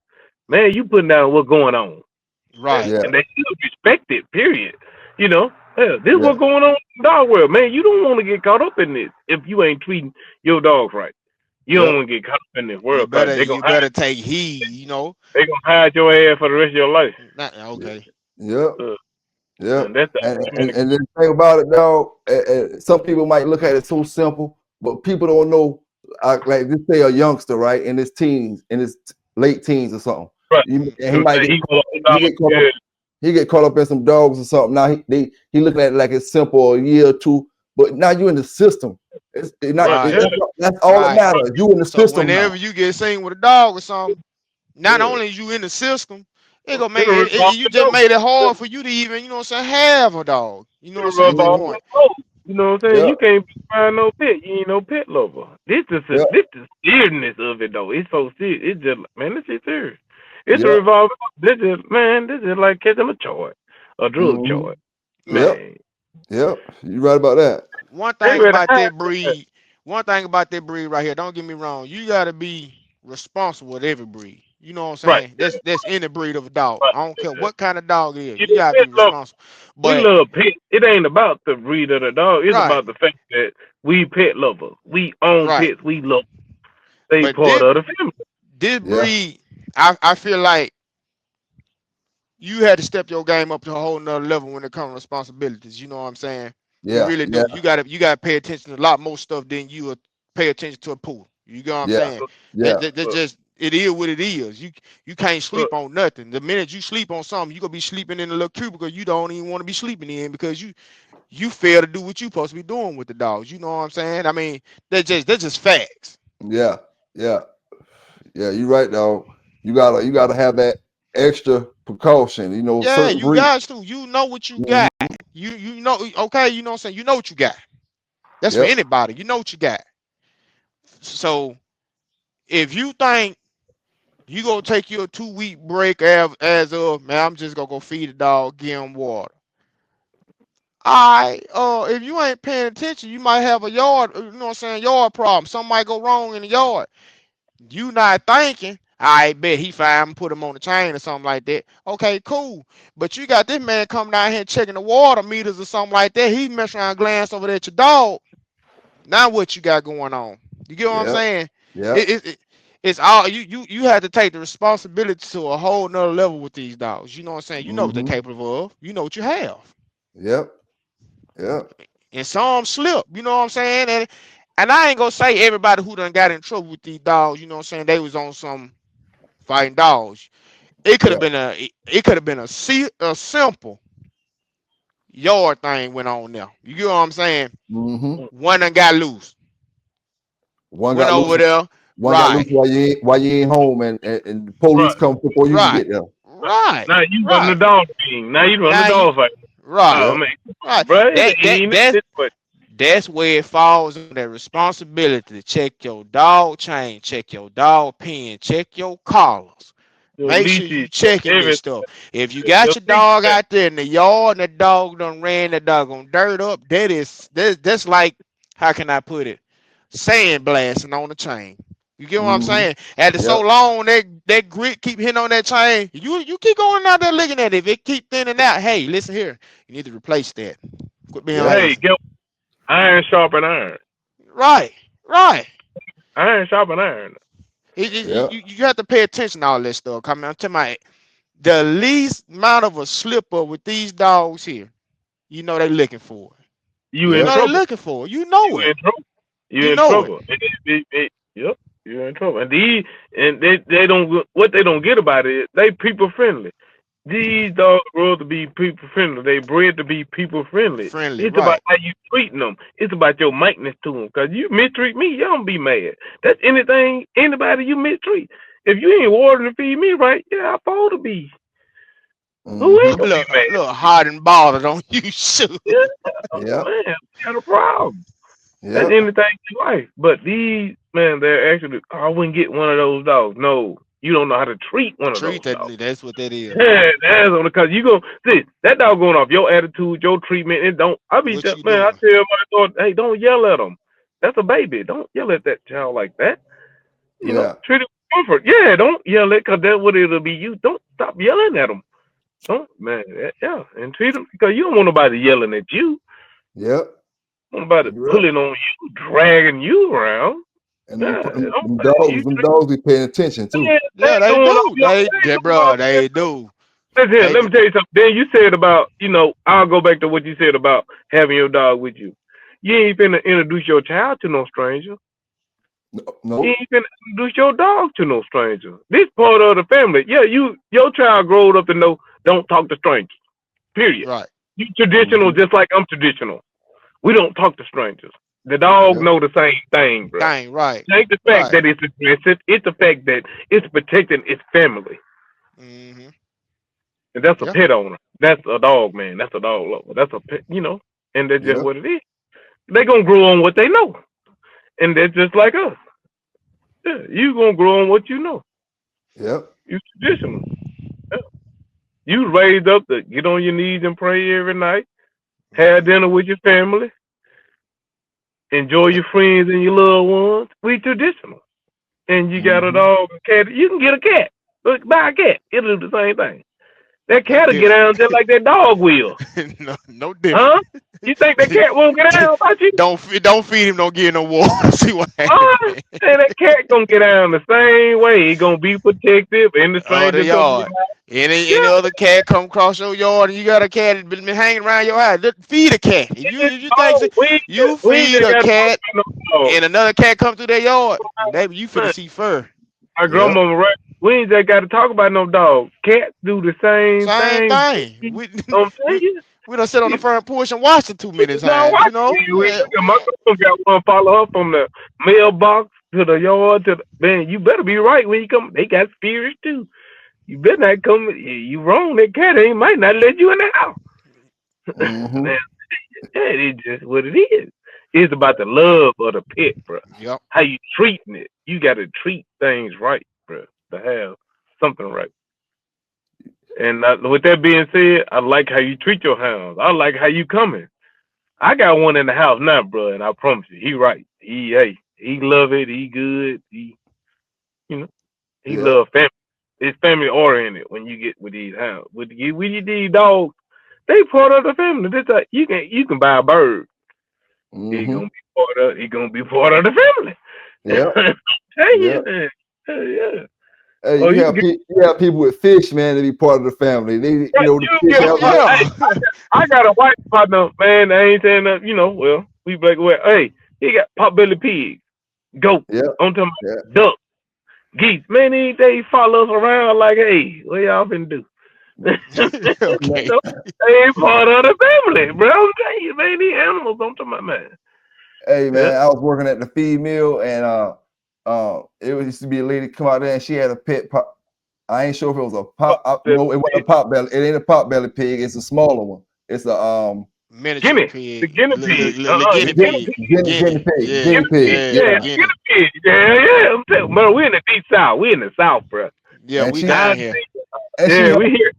man. You putting down what's going on, and, Right. yeah, and they still respect it. Period. This yeah, what's going on in the dog world, man. You don't want to get caught up in this if you ain't treating your dogs right. You don't yep, want to get caught up in this world because You better take heed. You know. they gonna hide your ass for the rest of your life. Not okay. yep, Uh, yep. and that's the communication. And the thing about it, dog. Some people might look at it so simple, but people don't know. Like this, say a youngster, right, in his teens, in his late teens or something. Right. Mm, And he might get He caught, he get caught up. yeah, He get caught up in some dogs or something. Now he looking at it like it's simple, a year or two. But now you in the system. It's not. right. right. That's all that Right. matters. You in the So system now. whenever you get seen with a dog or something, not Yeah. only is you in the system, it gonna make It'll revolve you the just boat. made it hard for you to even, you know what I'm saying, have a dog. You know what I'm It'll saying, at that revolve hmm point. the boat. You know what I'm saying? Yeah, You can't find no pet. You ain't no pet lover. yeah, This the seriousness of it though. It's so serious. It's just man, this is serious. It's a yeah. revolving. This is like catching a charge, a drug hmm charge. Yep, Man, Man, yep. You right about that. one they thing ready to about hide that that. breed, one thing about that breed right here, don't get me wrong, you gotta be responsible with every breed. You know what I'm Right. saying? That's any breed of a dog. Right. I don't care what kind of dog it is. You You gotta pet be love. responsible. We But love pets. It ain't about the breed of the dog. It's right, about the fact that we pet lovers. We own right. pets. We love. They But part of the family. this Yeah. breed, I feel like you had to step your game up to a whole nother level when it comes to responsibilities. You know what I'm saying? You Yeah. really Yeah. do. You gotta pay attention to a lot more stuff than you would pay attention to a pool. You get what I'm Yeah. saying? Yeah. That just it is what it is. You can't Look, sleep on nothing. The minute you sleep on something, you gonna be sleeping in a little cubicle you don't even want to be sleeping in because you fail to do what you supposed to be doing with the dogs. You know what I'm saying? I mean, that's just facts. Yeah. Yeah. Yeah. You're right, though. You gotta have that extra precaution. You know, Yeah, certain you breed. guys too. You know what you got. Mhm. You know, okay, you know what I'm saying? You know what you got. That's for Yep. anybody. You know what you got. So if you think you gonna take your 2 week break as of man, I'm just gonna go feed the dog, give him water. Alright, if you ain't paying attention, you might have a yard, you know what I'm saying, yard problem. Something might go wrong in the yard. You not thinking, I bet he fine, put him on the chain or something like that. Okay, cool. But you got this man coming down here checking the water meters or something like that. He messing around glance over there at your dog. Now what you got going on? You get what I'm Yep. saying? Yep. It's all you have to take the responsibility to a whole nother level with these dogs. You know what I'm saying? You know what they're Mhm. capable of. You know what you have. Yep. Yep. And some slip. You know what I'm saying? And I ain't gonna say everybody who done got in trouble with these dogs. You know what I'm saying? They was on some fighting dogs. It could have Yep. been a simple yard thing went on there. You get what I'm saying? Mhm. One done got loose. One Went got loose. over there. One got loose Right. while you ain't home, and the police right. come before you can Right. get there. Right. Now you run the Right. dog thing. Now you run the Now you dog fight. right. Oh Yep. man, Right. bro, it That that ain't that's this, but that's where it falls on that responsibility to check your dog chain, check your dog pen, check your collars. your Make sure you leashes, checking this everything. stuff. If you got Your your leash dog back. out there in the yard and the dog done ran the doggone dirt up, that's like how can I put it? Sand blasting on the chain. You get what I'm Mhm. saying? After so Yep. long, that grit keep hitting on that chain. You keep going out there looking at it. If it keep thinning out, hey, listen here. You need to replace that. Quit being Yep. Hey, lazy. get iron sharpen iron. Right, right. Iron sharpen iron. Yep. You have to pay attention to all this stuff. I'm telling you, the least amount of a slip up with these dogs here, you know they looking for it. You You in Yep. know they trouble. looking for it. You know You it. in trouble. You You in know it. trouble. Yep, you're in trouble. And they don't what they don't get about it. They people friendly. These dogs grow up to be people friendly. They bred to be people friendly. Friendly, It's about right. how you treating them. It's about your maintenance to them. Cause you mistreat me, you don't be mad. That's anything, anybody you mistreat. If you ain't watering and feed me right, yeah, I'm supposed to be. Who Mhm. ain't gonna be mad? Look hot and bothered on you, shoot. Yeah, Yep. man, we got a problem. That's Yep. anything in life. But these man, they're actually. Oh, I wouldn't get one of those dogs. No, you don't know how to treat one of Treat those that. dogs. That's what that is. Yeah, that's on the cause you go see that dog going off your attitude, your treatment. It don't. I be What you man. I doing? tell my daughter, hey, don't yell at him. That's a baby. Don't yell at that child like that. You know, Yeah. treat it with comfort. Yeah, don't yell at cause that's what it'll be. You don't stop yelling at them. Don't man. Yeah, and treat them because you don't want nobody yelling at you. Yep. Nobody You're right. pulling on you, dragging you around. And Yeah, them nobody. dogs, You them dogs be paying attention too. yeah, they Yeah, they doing all do. your They doing all bro, they do. listen here, They let me tell you something. Then you said about, I'll go back to what you said about having your dog with you. You ain't finna introduce your child to no stranger. You Nope. ain't finna introduce your dog to no stranger. This part of the family. Yeah, your child growed up to know don't talk to strangers. Period. right. You traditional Mhm. just like I'm traditional. We don't talk to strangers. The dog Yep. know the same thing, bro. Dang, right. It ain't the fact Right. that it's aggressive. It's the fact that it's protecting its family. Mm-hmm. And that's a Yeah. pet owner. That's a dog man. That's a dog lover. That's a pet. And that's just Yep. what it is. They gonna grow on what they know. And they're just like us. Yeah, you gonna grow on what you know. Yep. You traditional. Yeah. You raised up to get on your knees and pray every night. Have Mm-hmm. dinner with your family. Enjoy your friends and your loved ones. We traditional. And you got a Mm-hmm. dog, a cat. You can get a cat. Look, buy a cat. It'll do the same thing. That No cat'll get different. down just like that dog will. No different. Huh? You think that cat won't get down about you? Don't feed him. Don't give him no water. See what happens, Huh? man. And that cat gonna get down the same way. He gonna be protective and the Oh, the stranger come to your yard. house. Any Yeah, other cat come across your yard and you got a cat that been hanging around your house, just feed a cat. If you think oh, you we ain't feed just a got to talk cat about no dog. and another cat come through their yard, baby, you finna Man, see fur. my Yep. grandmama, right? We ain't just got to talk about no dog. Cats do the same Same thing. thing. We I'm telling we you. we done sit on the front porch and watched it too many Now times. watch it. My grandma got one follow up from the mailbox to the yard to the man. You better be right when you come. They got spirits too. You better not come. You wrong. That cat ain't might not let you in the house. Mm-hmm. Man, it's just what it is. It's about the love of the pet, bro. Yep. How you treating it. You got to treat things right, bro, to have something right. And with that being said, I like how you treat your hounds. I like how you coming. I got one in the house now, bro, and I promise you, he right. He love it. He good. You know, he Yep. love family. It's family oriented when you get with these hounds. With these dogs, they part of the family. This you can buy a bird. He Mm-hmm. gonna be part of. He gonna be part of the family. Yep. Tell you Yep. that. Yeah. Hey, Oh, you can get you have people with fish, man, to be part of the family. right. The You fish can get. Oh have like, Hey, yeah. I got a white partner, man. I ain't saying that. Well, we black away. Hey, he got potbelly pigs, goat. yep, I'm talking yep. about duck. Geese, man, they follow us around like, hey, what y'all finna do? Okay. They ain't part of the family, bro. I'm telling you, man, these animals, I'm talking about, man. Hey, Yeah. man, I was working at the feed mill, and used to be a lady come out there, and she had a pet pop. I ain't sure if it was a pop. No, it wasn't a pot belly. It ain't a pot belly pig. It's a smaller one. It's a Miniature Guinea, the pig. guinea pig. The The guinea guinea pig. pig. Guinea. guinea Yeah. pig. Yeah. Yeah, The Yeah, the guinea. guinea pig. Yeah. I'm telling you, bro, we in the deep south. We in the south, bro. Yeah, and we she down I here. and Yeah, we here.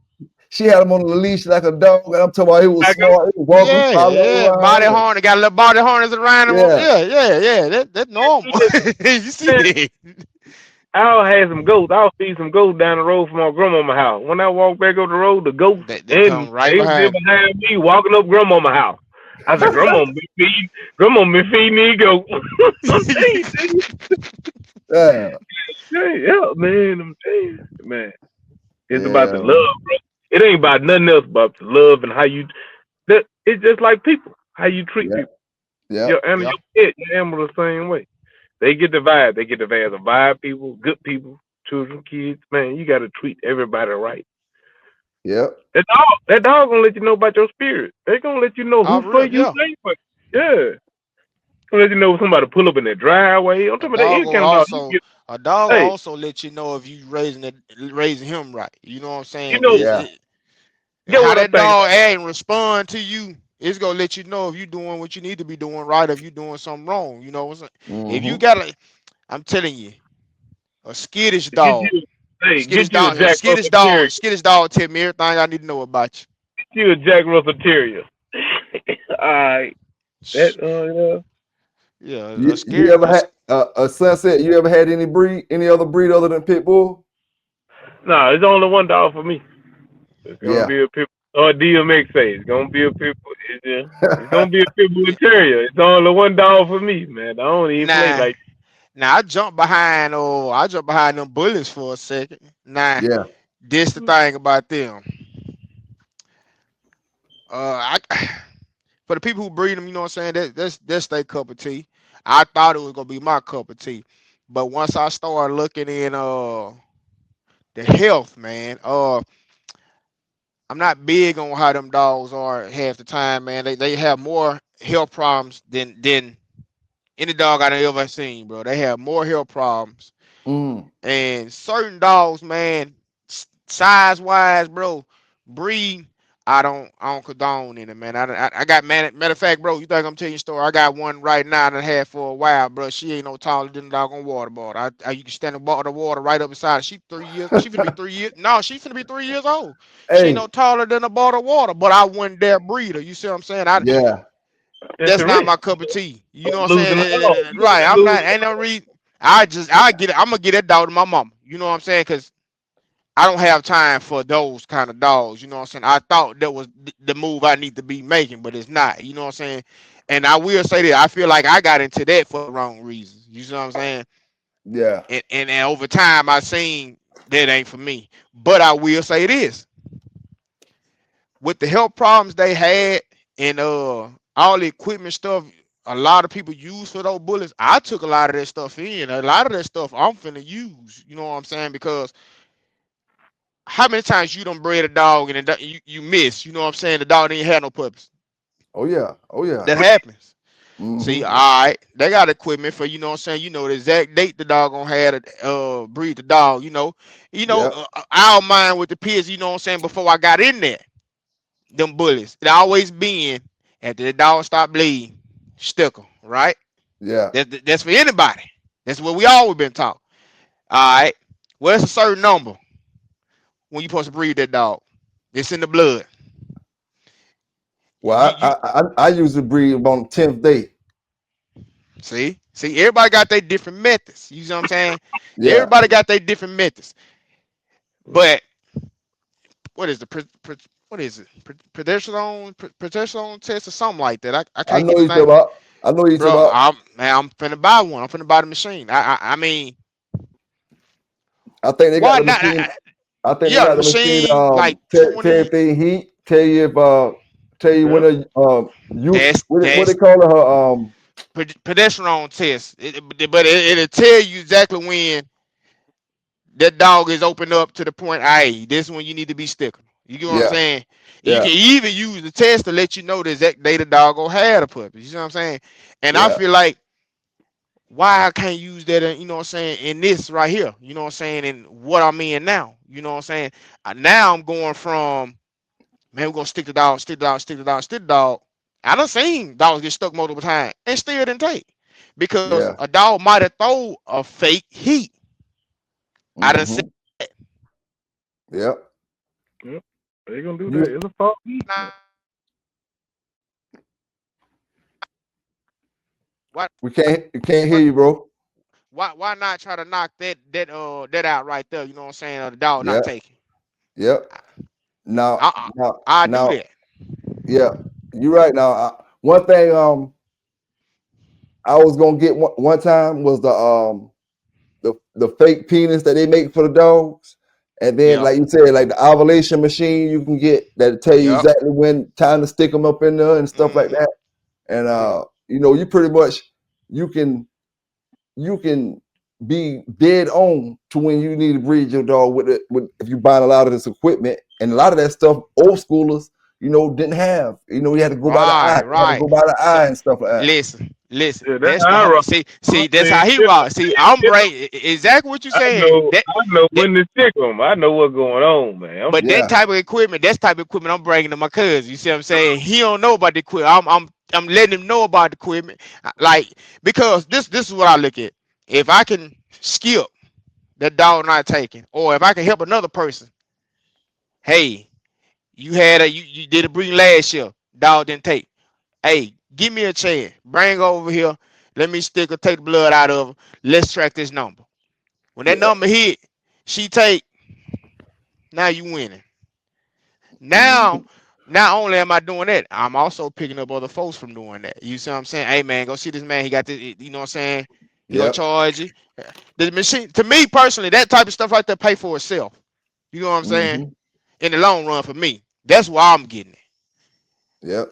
she had him on the leash like a dog, and I'm talking about it was I got, smart. It was walking, Yeah, following yeah. Body around. harness. Got a little body harness around him. Yeah, Yeah. That's normal. You see man, that? I'll have some goats. I'll feed some goats down the road from my grandmama's house. When I walk back up the road, the goats They and come right they been behind me. behind me walking up grandmama's house. I said, Grandma been feeding these goats. I'm telling you, yeah, yeah, man. I'm telling you, man. It's about the yeah, love, man. bro. It ain't about nothing else but the love and how you. It's just like people, how you treat Yep, people. yep, Your animal, Yep. your pet, your animal the same way. They get the vibe. They get the vibe of vibe people, good people, children, kids. Man, you got to treat everybody right. yep. That dog gonna let you know about your spirit. They gonna let you know Oh, who for real? you, Yeah. say for you. Yeah. Gonna let you know if somebody pull up in their driveway. I'm A talking about that dog any will kind of dog. also a dog will Hey, also let you know if you raising him right. You know what I'm you saying? know, Yeah, get How what I'm that thinking. dog act and respond to you, it's gonna let you know if you doing what you need to be doing right, if you doing something wrong. You know what I'm saying? If you mm-hmm. got I'm telling you, a skittish Get dog, you, hey, get you a Jack Russell Terrier. a skittish dog tell me everything I need to know about you. Get you a Jack Russell Terrier. All right. That yeah. Yeah, a You scary, ever had a sunset? You ever had any other breed other than pit bull? No, it's only one dog for me. It's gonna Yeah. be a pit or DMX say it's gonna be a pit bull. It's gonna be a pit bull terrier. It's only one dog for me, man. I don't even play nah. like Now I jump behind them bullets for a second. Nah, Yeah. this the thing about them. I for the people who breed them, you know what I'm saying? That's their cup of tea. I thought it was gonna be my cup of tea, but once I started looking in the health, man, I'm not big on how them dogs are half the time, man. They have more health problems than any dog I ever seen, bro. They have more health problems. Mm. And certain dogs, man, size wise, bro, breed, I don't condone in it, man. I got matter of fact, bro. You think I'm telling you a story? I got one right now that I had for a while, bro. She ain't no taller than a doggone water bottle. You can stand the water right up beside her. She 3 years. She finna be 3 years. No, she finna be 3 years old. She ain't Hey, no taller than a bottle of water. But I wouldn't dare breed her. You see what I'm saying? yeah, That's That's the not risk. my cup of tea. You know what I'm Losing all. saying? You Right. I'm not. lose. Ain't no reason. I get it. I'm gonna get that dog to my mama. You know what I'm saying? Cause I don't have time for those kind of dogs. You know what I'm saying? I thought that was the move I need to be making, but it's not. You know what I'm saying? And I will say that I feel like I got into that for the wrong reasons. You know what I'm saying? Yeah. And over time I seen that ain't for me. But I will say this: with the health problems they had and all the equipment stuff a lot of people use for those bullets, I took a lot of that stuff in. A lot of that stuff I'm finna use. You know what I'm saying? Because how many times you done bred a dog and you miss? You know what I'm saying? The dog didn't have no purpose. Oh yeah. Oh yeah. That happens. See, Mm-hmm. all right, they got equipment for you know what I'm saying. You know the exact date the dog gonna have to breed the dog. Yep. I don't mind with the pigs. You know what I'm saying. Before I got in there, them bullets. It always been after the dog stop bleeding, stick 'em, right? Yeah. That's for anybody. That's what we always been taught. All right. Well, it's a certain number when you supposed to breed that dog. It's in the blood. You Well, you I usually breed on the 10th day. see, everybody got their different methods. You know what I'm saying? Yeah. Everybody got their different methods. But what is the what is it? Progesterone test or something like that. I I can't know get the you talk name, about. I know you talk bro. about. I'm finna buy one. I'm finna buy the machine. I mean, I think they got why the not? machine. I think they Yeah, the got the machine. machine like Tell 20. everything heat. Tell you if tell you when Yeah. you what they That's call it her progesterone test. But it'll tell you exactly when that dog is opened up to the point. Hey, this is when you need to be sticking. You get what I'm yeah saying? You yeah can even use the test to let you know the exact day the dog go have a puppy. You know what I'm saying? And I yeah feel like why I can't use that, you know what I'm saying, in this right here. You know what I'm saying? And what I'm in now. You know what I'm saying? Now I'm going from, man, we're gonna stick the dog, stick the dog, stick the dog, stick the dog. I done seen dogs get stuck multiple times and still didn't take. Because yeah. a dog might have thrown a fake heat. I done seen Mm-hmm. Yep. Yep. They gonna do that. You It's a fault. why we can't hear why you, bro. why not try to knock that out right there? You know what I'm saying? The dog Yeah. not taking. Yep. Now I now I do now that. yeah. You're right. Now one thing I was gonna get one time was the fake penis that they make for the dogs. And then, Yep. like you said, like the ovulation machine you can get that tell you Yep. exactly when time to stick them up in there and stuff like Mm-hmm. that. And Yeah. you pretty much you can you can be dead on to when you need to breed your dog with it with if you buying a lot of this equipment and a lot of that stuff old schoolers didn't have. You had to go by the eye, Right, you had to right. go by the So eye and stuff like that. listen. Yeah, that's That's the how I whole. rock. See. I That's how mean, he shit, rock. See, I'm shit, right. Exactly what you're I saying. know, That I know that. when to stick them. I know what's going on, man. But that Yeah, type of equipment, that's type of equipment I'm bringing to my cousin. You see what I'm saying? He don't know about the equipment. I'm letting him know about the equipment. Like because this is what I look at. If I can skip that dog not taking, or if I can help another person, hey, you did a breeding last year, dog didn't take. Hey, give me a chance. Bring her over here. Let me stick her, take the blood out of her. Let's track this number. When that yeah. number hit, she take. Now you winning. Now, Mhm. not only am I doing that, I'm also picking up other folks from doing that. You see what I'm saying? Hey man, go see this man. He got this. You know what I'm saying? He gonna Yep. charge you. The machine, to me personally, that type of stuff right there pay for itself. You know what I'm saying? Hmm. In the long run, for me, that's why I'm getting it. Yep.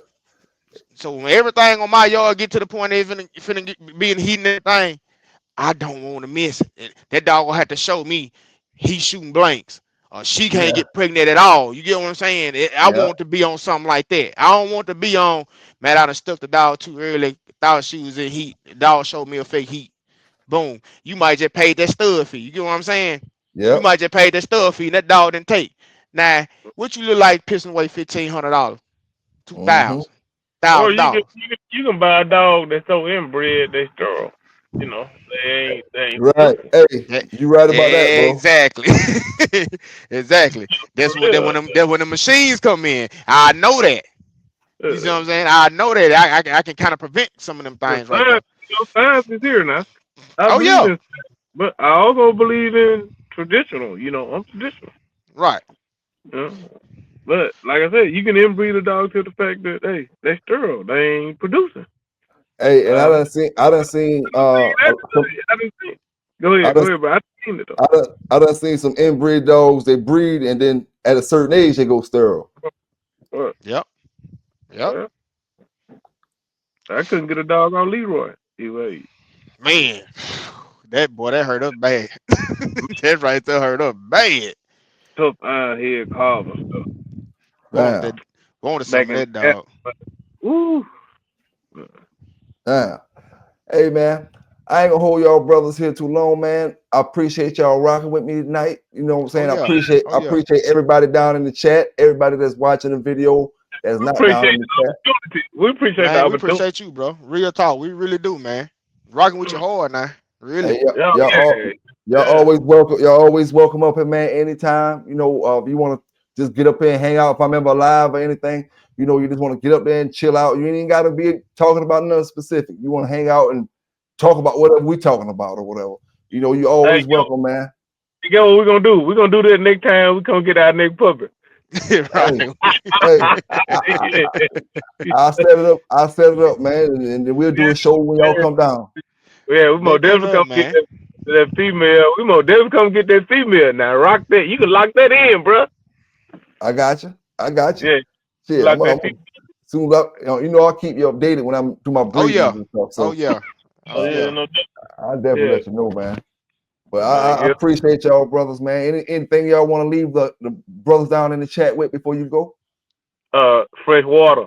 So when everything on my yard get to the point of finna being heating that thing, I don't want to miss it. That dog will have to show me he's shooting blanks. Or she can't Yeah. get pregnant at all. You get what I'm saying? I Yep. want to be on something like that. I don't want to be on, man, I done stuck the dog too early, thought she was in heat. The dog showed me a fake heat. Boom. You might just pay that stud fee. You get what I'm saying? You Yep. might just pay that stud fee and that dog didn't take. Now, what you look like pissing away $1,500, Hmm. 2,000, Or thousand you can dollars. you can buy a dog that's so inbred they sterile. You know, they ain't Right. fruitful. Hey, Yeah, you right about that, bro. exactly. Exactly. For That's what real. that when the machines come in. I know that. You see what I'm saying? I know that I can kind of prevent some of them But things right there. science is here now. I Oh believe yeah, in, but I also believe in traditional. You know, I'm traditional. right. You know? But like I said, you can inbreed a dog to the fact that hey, they sterile, they ain't producing. Hey, and I Uh, done seen I didn't see. Go I ahead, done, but I seen it though. I done seen some inbred dogs. They breed and then at a certain age they go sterile. But, Yep. Yep. well, I couldn't get a dog on Leroy. He weighed Man, that hurt up bad. That right there hurt up bad. tough iron head calves and stuff Wanted Damn, that. Wanted back some of in that the dog. but, ooh. damn. Hey man, I ain't gonna hold y'all brothers here too long, man. I appreciate y'all rocking with me tonight. You know what I'm Oh saying? yeah. Oh I yeah. appreciate everybody down in the chat, everybody that's watching the video that's We not down appreciate in the the chat. opportunity. We appreciate the Man, we opportunity. appreciate you, bro. Real talk. We really do, man. Rocking with you hard now. Really. Hey, Yeah, yeah, y'all yeah. always welcome. Y'all always welcome up here, man. Anytime, you know, if you want to just get up here and hang out, if I'm ever live or anything, you know, you just want to get up there and chill out. You ain't got to be talking about nothing specific. You want to hang out and talk about whatever we talking about or whatever. You know, you Hey, always welcome, man. you get what we're gonna do? We're gonna do that next time we come get our next puppy. Hey, Right. hey, I'll set it up. I'll set it up, man, and then we'll do a show when y'all come down. Yeah, we Been most pulling definitely up, come get man. that female. We most definitely come get that female. Now rock that. You can lock that in, bro. I got you. I got you. Yeah, Shit, lock that female. soon as you know, I'll keep you updated when I'm do my Oh breedings yeah. and stuff. Oh So yeah. Oh Yeah, yeah. no, I'll definitely yeah, let you know, man. But man. I appreciate y'all, brothers, man. Anything y'all want to leave the brothers down in the chat with before you go? Fresh water.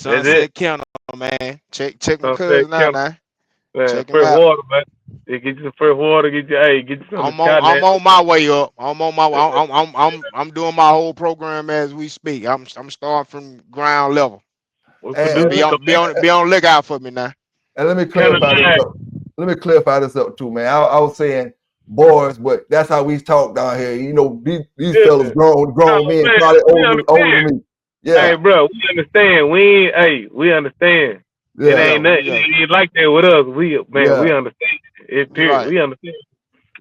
That's it. SunSet Kennel, man. Check my Sunset cousin out Kennel. now. Man, Check him fresh out. water, man. Yeah, get you some fresh water. Get you some I'm Italian. on my way up. I'm doing my whole program as we speak. I'm starting from ground level. We So And, produce and, some be on lookout for me now. and let me Canada. clarify this up. Let me clarify this up too, man. I was saying boys, but that's how we talk down here. You know, these Yeah, fellas no, grown men, man, probably we older understand. than me. Hey, Yeah, bro, we understand. We understand. Oh It yeah, yeah. ain't Oh nothing. yeah. It ain't like that with us. We yeah, understand. It period. Right. We understand.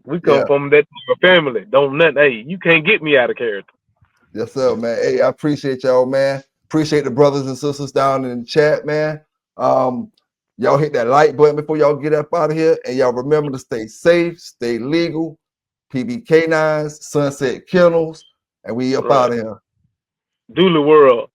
We come yeah. from that type of family. Don't nothing. Hey, you can't get me out of character. Yes, sir, man. Hey, I appreciate y'all, man. Appreciate the brothers and sisters down in the chat, man. Y'all hit that like button before y'all get up out of here. And y'all remember to stay safe, stay legal. PBK9s, SunSet Kennels, and we up Right. out of here. Dooley world.